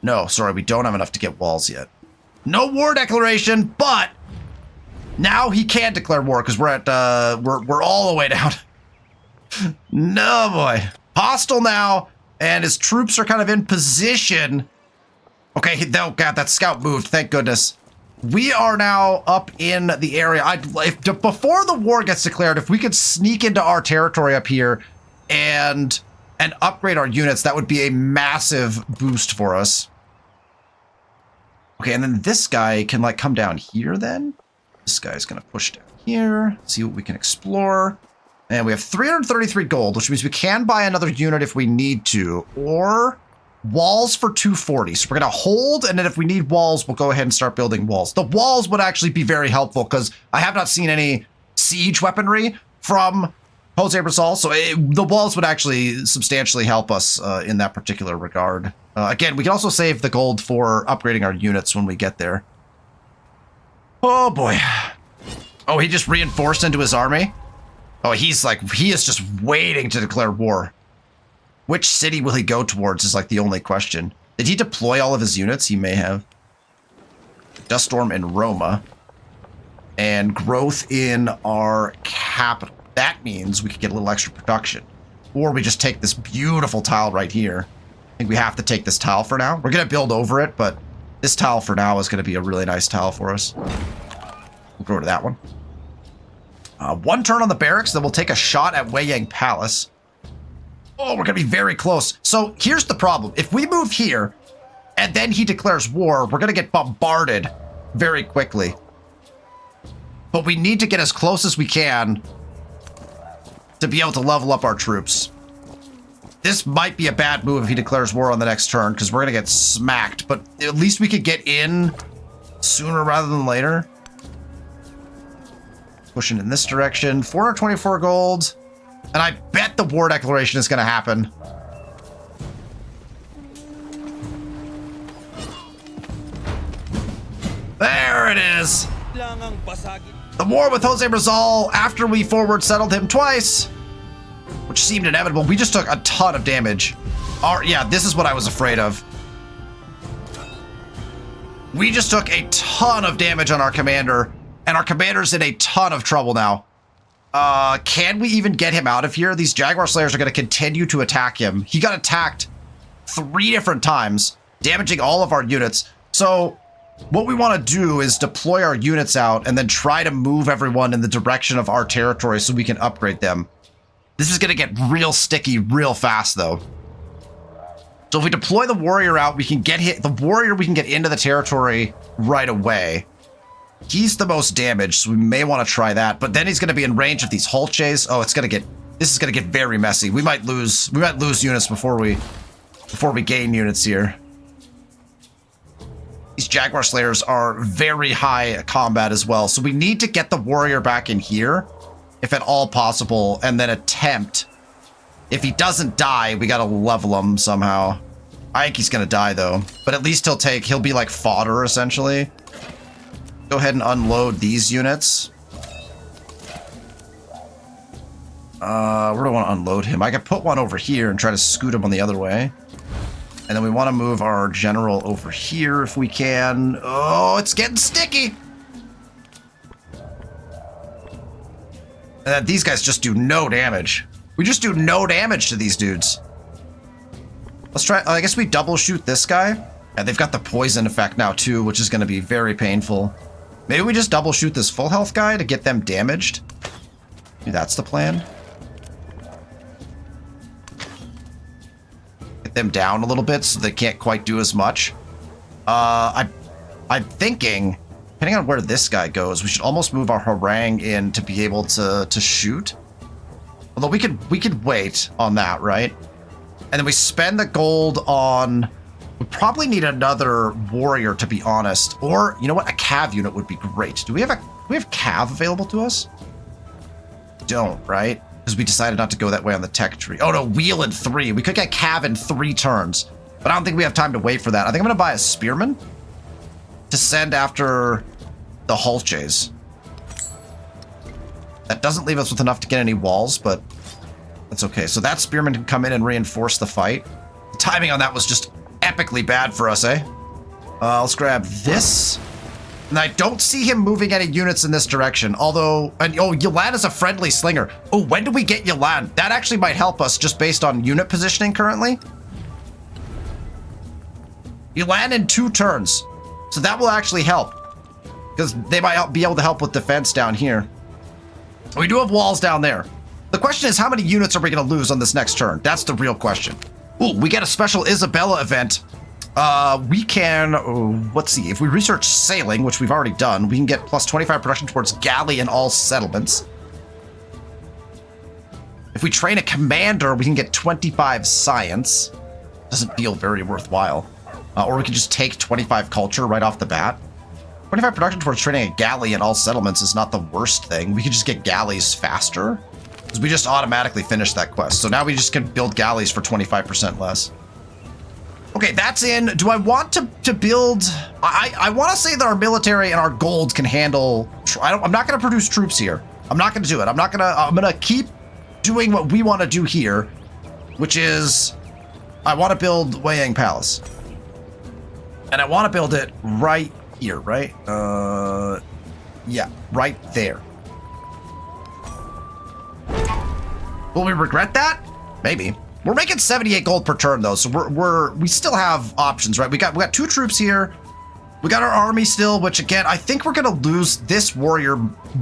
No, sorry, we don't have enough to get walls yet. No war declaration, but now he can declare war because we're at we're all the way down. No boy. Hostile now, and his troops are kind of in position. Okay, oh god, that scout moved, thank goodness. We are now up in the area. Before the war gets declared, if we could sneak into our territory up here and upgrade our units, that would be a massive boost for us. Okay, and then this guy can like come down here then. This guy's gonna push down here, see what we can explore. And we have 333 gold, which means we can buy another unit if we need to, or walls for 240. So we're gonna hold, and then if we need walls, we'll go ahead and start building walls. The walls would actually be very helpful because I have not seen any siege weaponry from Jose Rizal, so the walls would actually substantially help us in that particular regard. Again, we can also save the gold for upgrading our units when we get there. Oh boy. Oh, he just reinforced into his army? Oh, he is just waiting to declare war. Which city will he go towards is like the only question. Did he deploy all of his units? He may have. Dust Storm in Roma. And growth in our capital. That means we could get a little extra production. Or we just take this beautiful tile right here. I think we have to take this tile for now. We're going to build over it, but this tile for now is going to be a really nice tile for us. We'll go to that one. One turn on the barracks, then we'll take a shot at Wei Yang Palace. Oh, we're going to be very close. So here's the problem. If we move here, and then he declares war, we're going to get bombarded very quickly. But we need to get as close as we can to be able to level up our troops. This might be a bad move if he declares war on the next turn, because we're going to get smacked. But at least we could get in sooner rather than later. Pushing in this direction. 424 gold. And I bet the war declaration is going to happen. There it is. The war with Jose Rizal after we forward settled him twice, which seemed inevitable. We just took a ton of damage. Yeah, this is what I was afraid of. We just took a ton of damage on our commander, and our commander's in a ton of trouble now. Can we even get him out of here? These Jaguar Slayers are going to continue to attack him. He got attacked 3 different times, damaging all of our units. So what we want to do is deploy our units out and then try to move everyone in the direction of our territory so we can upgrade them. This is going to get real sticky real fast, though. So if we deploy the warrior out, we can get we can get into the territory right away. He's the most damaged, so we may want to try that. But then he's going to be in range of these Holches. Oh, this is going to get very messy. We might lose units before we gain units here. These Jaguar Slayers are very high combat as well, so we need to get the warrior back in here, if at all possible, and then attempt. If he doesn't die, we gotta level him somehow. I think he's gonna die though, but at least he'll be like fodder essentially. Go ahead and unload these units. Where do I want to unload him? I could put one over here and try to scoot him on the other way. And then we want to move our general over here if we can. Oh, it's getting sticky. And then these guys just do no damage. We just do no damage to these dudes. Let's try, I guess we double shoot this guy. And they've got the poison effect now too, which is going to be very painful. Maybe we just double shoot this full health guy to get them damaged. Maybe that's the plan. them down a little bit so they can't quite do as much. I'm thinking, depending on where this guy goes, we should almost move our harangue in to be able to shoot. Although we could wait on that, right? And then we spend the gold on... We probably need another warrior, to be honest. Or, you know what? A cav unit would be great. Do we have cav available to us? Don't, right? Because we decided not to go that way on the tech tree. Oh, no, wheel in 3. We could get cav in 3 turns. But I don't think we have time to wait for that. I think I'm going to buy a spearman to send after the Hulches. That doesn't leave us with enough to get any walls, but that's okay. So that spearman can come in and reinforce the fight. The timing on that was just epically bad for us, eh? Let's grab this. And I don't see him moving any units in this direction. Although, Yelan is a friendly slinger. Oh, when do we get Yelan? That actually might help us just based on unit positioning currently. Yelan in 2 turns. So that will actually help. Because they might be able to help with defense down here. We do have walls down there. The question is, how many units are we going to lose on this next turn? That's the real question. Ooh, we get a special Isabella event. We can, let's see, if we research sailing, which we've already done, we can get plus 25 production towards galley in all settlements. If we train a commander, we can get 25 science. Doesn't feel very worthwhile. Or we can just take 25 culture right off the bat. 25 production towards training a galley in all settlements is not the worst thing. We could just get galleys faster. Because we just automatically finished that quest. So now we just can build galleys for 25% less. Okay, that's in. Do I want to build... I want to say that our military and our gold can handle... I'm not going to produce troops here. I'm not going to do it. I'm going to keep doing what we want to do here, which is I want to build Weiyang Palace. And I want to build it right here, right? Yeah, right there. Will we regret that? Maybe. We're making 78 gold per turn though, so we still have options, right? We got 2 troops here. We got our army still, which again, I think we're gonna lose. This warrior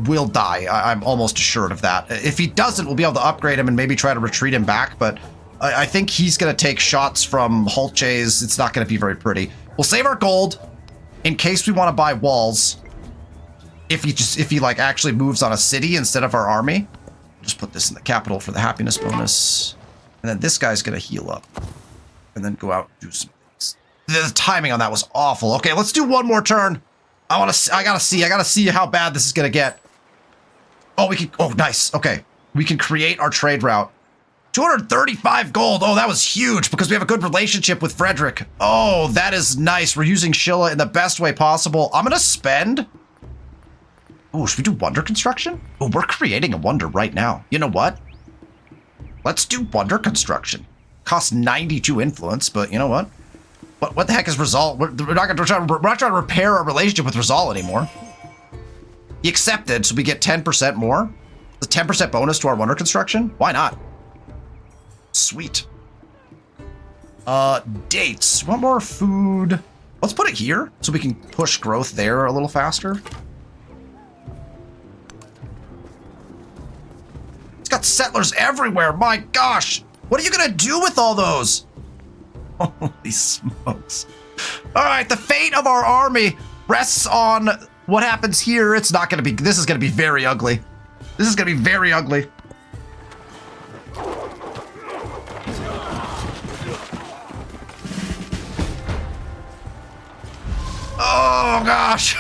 will die. I'm almost assured of that. If he doesn't, we'll be able to upgrade him and maybe try to retreat him back, but I think he's gonna take shots from Hulches. It's not gonna be very pretty. We'll save our gold in case we want to buy walls. If he like actually moves on a city instead of our army. Just put this in the capital for the happiness bonus. And then this guy's gonna heal up. And then go out and do some things. The timing on that was awful. Okay, let's do one more turn. I gotta see how bad this is gonna get. Oh, we can, oh, nice. Okay. We can create our trade route. 235 gold. Oh, that was huge because we have a good relationship with Frederick. Oh, that is nice. We're using Sheila in the best way possible. I'm gonna spend... Oh, should we do wonder construction? Oh, we're creating a wonder right now. You know what? Let's do wonder construction. Costs 92 influence, but you know what? What the heck is Rizal? We're not trying to repair our relationship with Rizal anymore. He accepted, so we get 10% more. The 10% bonus to our wonder construction? Why not? Sweet. Dates. Want more food? Let's put it here so we can push growth there a little faster. It's got settlers everywhere. My gosh. What are you going to do with all those? Holy smokes. All right. The fate of our army rests on what happens here. It's not going to be, this is going to be very ugly. This is going to be very ugly. Oh gosh.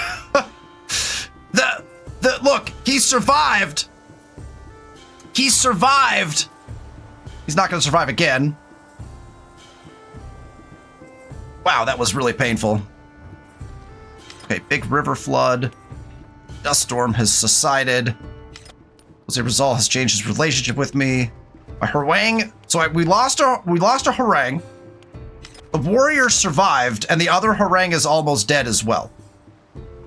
Look, he survived. He survived. He's not going to survive again. Wow, that was really painful. Okay, big river flood. Dust storm has subsided. Jose Rizal has changed his relationship with me. My harangue. So we lost a harangue. The warrior survived, and the other harangue is almost dead as well.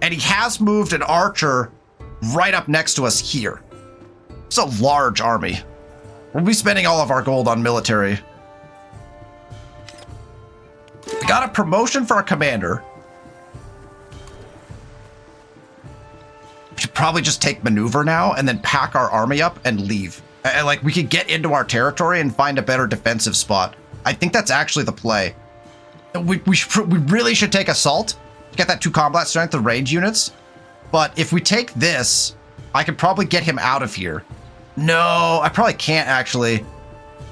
And he has moved an archer right up next to us here. It's a large army. We'll be spending all of our gold on military. We got a promotion for our commander. We should probably just take maneuver now and then pack our army up and leave. And like we could get into our territory and find a better defensive spot. I think that's actually the play. We really should take assault to get that 2 combat strength of range units. But if we take this, I could probably get him out of here. No, I probably can't actually,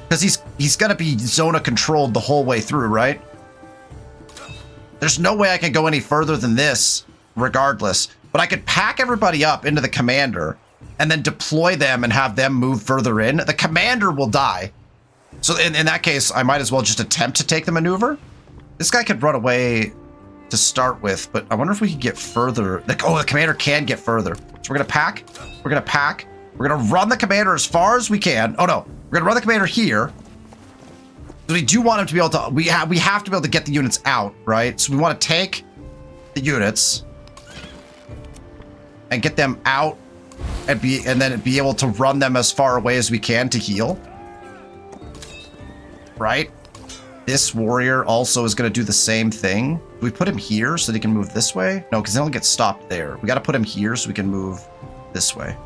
because he's gonna be Zona controlled the whole way through, right? There's no way I can go any further than this, regardless. But I could pack everybody up into the commander and then deploy them and have them move further in. The commander will die. So in that case, I might as well just attempt to take the maneuver. This guy could run away to start with, but I wonder if we can get further. Oh, the commander can get further. So we're gonna pack. We're gonna pack. We're gonna run the commander as far as we can. Oh no, we're gonna run the commander here. So we do want him to be able to. We have to be able to get the units out, right? So we want to take the units and get them out, and then be able to run them as far away as we can to heal. Right? This warrior also is going to do the same thing. Do we put him here so that he can move this way? No, because then he'll get stopped there. We got to put him here so we can move this way.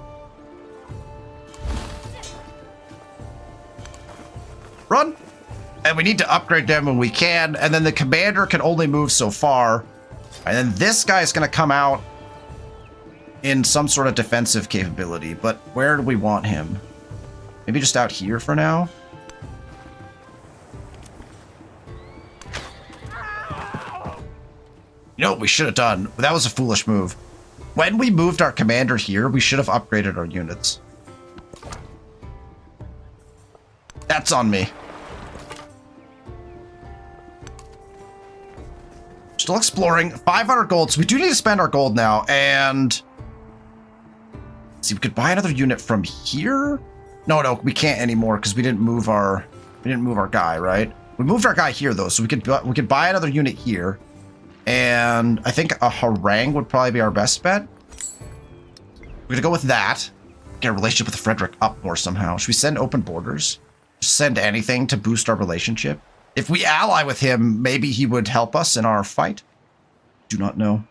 Run! And we need to upgrade them when we can. And then the commander can only move so far. And then this guy is going to come out in some sort of defensive capability. But where do we want him? Maybe just out here for now? You know what we should have done? That was a foolish move. When we moved our commander here, we should have upgraded our units. That's on me. Still exploring. 500 gold. So we do need to spend our gold now. And see, we could buy another unit from here. No, we can't anymore because we didn't move our guy, right? We moved our guy here though, so we could buy another unit here. And I think a harangue would probably be our best bet. We're gonna go with that. Get a relationship with Frederick up more somehow. Should we send open borders? Just send anything to boost our relationship? If we ally with him, maybe he would help us in our fight. Do not know.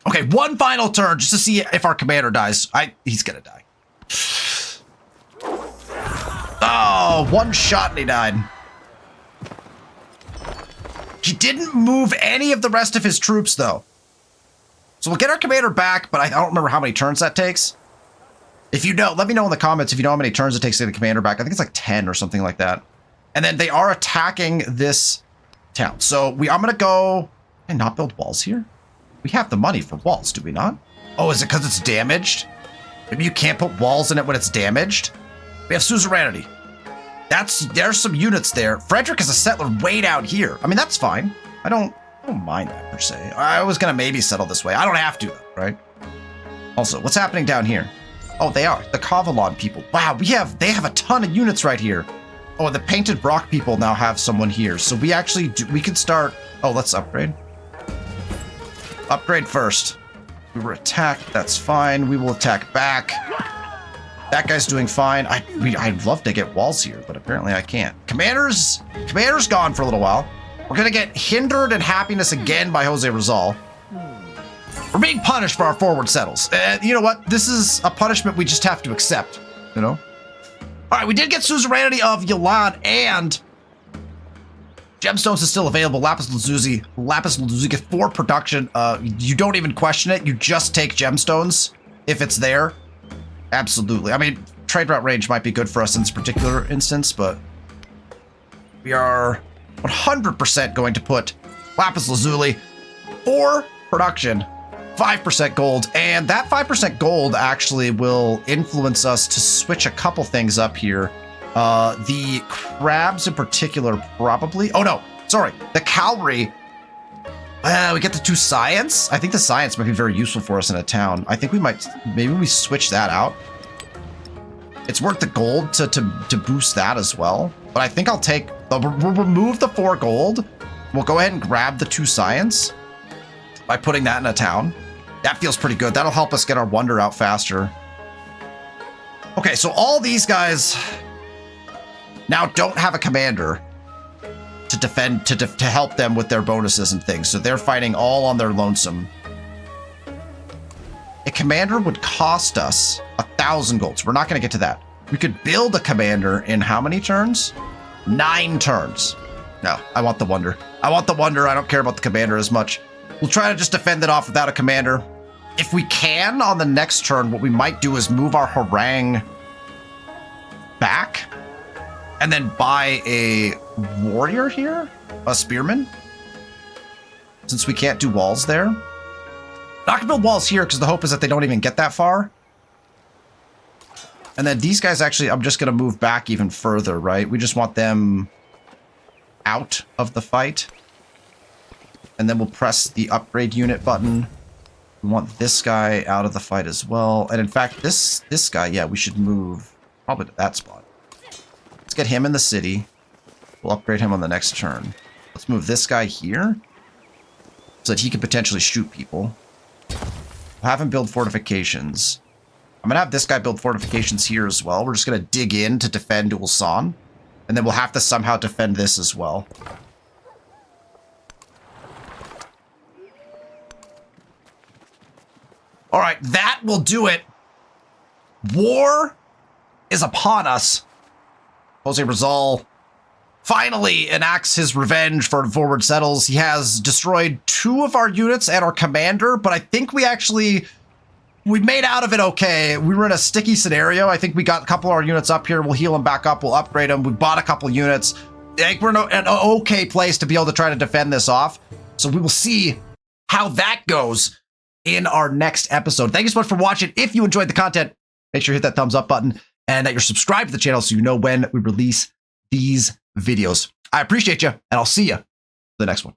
Okay, one final turn just to see if our commander dies. He's gonna die. Oh, one shot and he died. He didn't move any of the rest of his troops, though. So we'll get our commander back, but I don't remember how many turns that takes. If you know, let me know in the comments if you know how many turns it takes to get the commander back. I think it's like 10 or something like that. And then they are attacking this town. So I'm going to go and not build walls here. We have the money for walls, do we not? Oh, is it because it's damaged? Maybe you can't put walls in it when it's damaged? We have suzerainty. There's some units there. Frederick is a settler way down here. I mean, that's fine. I don't mind that per se. I was gonna maybe settle this way. I don't have to though, right? Also, what's happening down here? Oh, they are the Kavalon people. Wow, they have a ton of units right here. Oh, the Painted Brock people now have someone here. So we could start. Oh, let's upgrade. Upgrade first. We were attacked. That's fine. We will attack back. That guy's doing fine. I'd love to get walls here, but apparently I can't. Commander's gone for a little while. We're gonna get hindered in happiness again by Jose Rizal. We're being punished for our forward settles. You know what? This is a punishment we just have to accept, you know? All right, we did get suzerainty of Yalan, and gemstones is still available. Lapis lazuli get 4 production. You don't even question it. You just take gemstones if it's there. Absolutely. I mean, trade route range might be good for us in this particular instance, but we are 100% going to put lapis lazuli, 4 production, 5% gold, and that 5% gold actually will influence us to switch a couple things up here. The crabs in particular, probably. Oh no, sorry, the cavalry. We get the 2 science. I think the science might be very useful for us in a town. I think maybe we switch that out. It's worth the gold to boost that as well. But I think we'll remove the 4 gold. We'll go ahead and grab the 2 science by putting that in a town. That feels pretty good. That'll help us get our wonder out faster. Okay, so all these guys now don't have a commander to defend, to help them with their bonuses and things. So they're fighting all on their lonesome. A commander would cost us 1,000 gold. So we're not going to get to that. We could build a commander in how many turns? 9 turns. No, I want the Wonder. I want the Wonder. I don't care about the commander as much. We'll try to just defend it off without a commander. If we can, on the next turn, what we might do is move our harangue back and then buy a warrior here, a spearman, since we can't do walls there. Not gonna build walls here because the hope is that they don't even get that far. And then these guys actually, I'm just gonna move back even further, right? We just want them out of the fight. And then we'll press the upgrade unit button. We want this guy out of the fight as well. And in fact, this guy, yeah, we should move probably to that spot. Let's get him in the city. We'll upgrade him on the next turn. Let's move this guy here so that he can potentially shoot people. We'll have him build fortifications. I'm going to have this guy build fortifications here as well. We're just going to dig in to defend Ulsan. And then we'll have to somehow defend this as well. All right, that will do it. War is upon us. Jose Rizal finally enacts his revenge for Forward Settles. He has destroyed 2 of our units and our commander, but I think we made out of it okay. We were in a sticky scenario. I think we got a couple of our units up here. We'll heal them back up. We'll upgrade them. We bought a couple units. I think we're in an okay place to be able to try to defend this off. So we will see how that goes in our next episode. Thank you so much for watching. If you enjoyed the content, make sure you hit that thumbs up button and that you're subscribed to the channel so you know when we release these videos. I appreciate you, and I'll see you for the next one.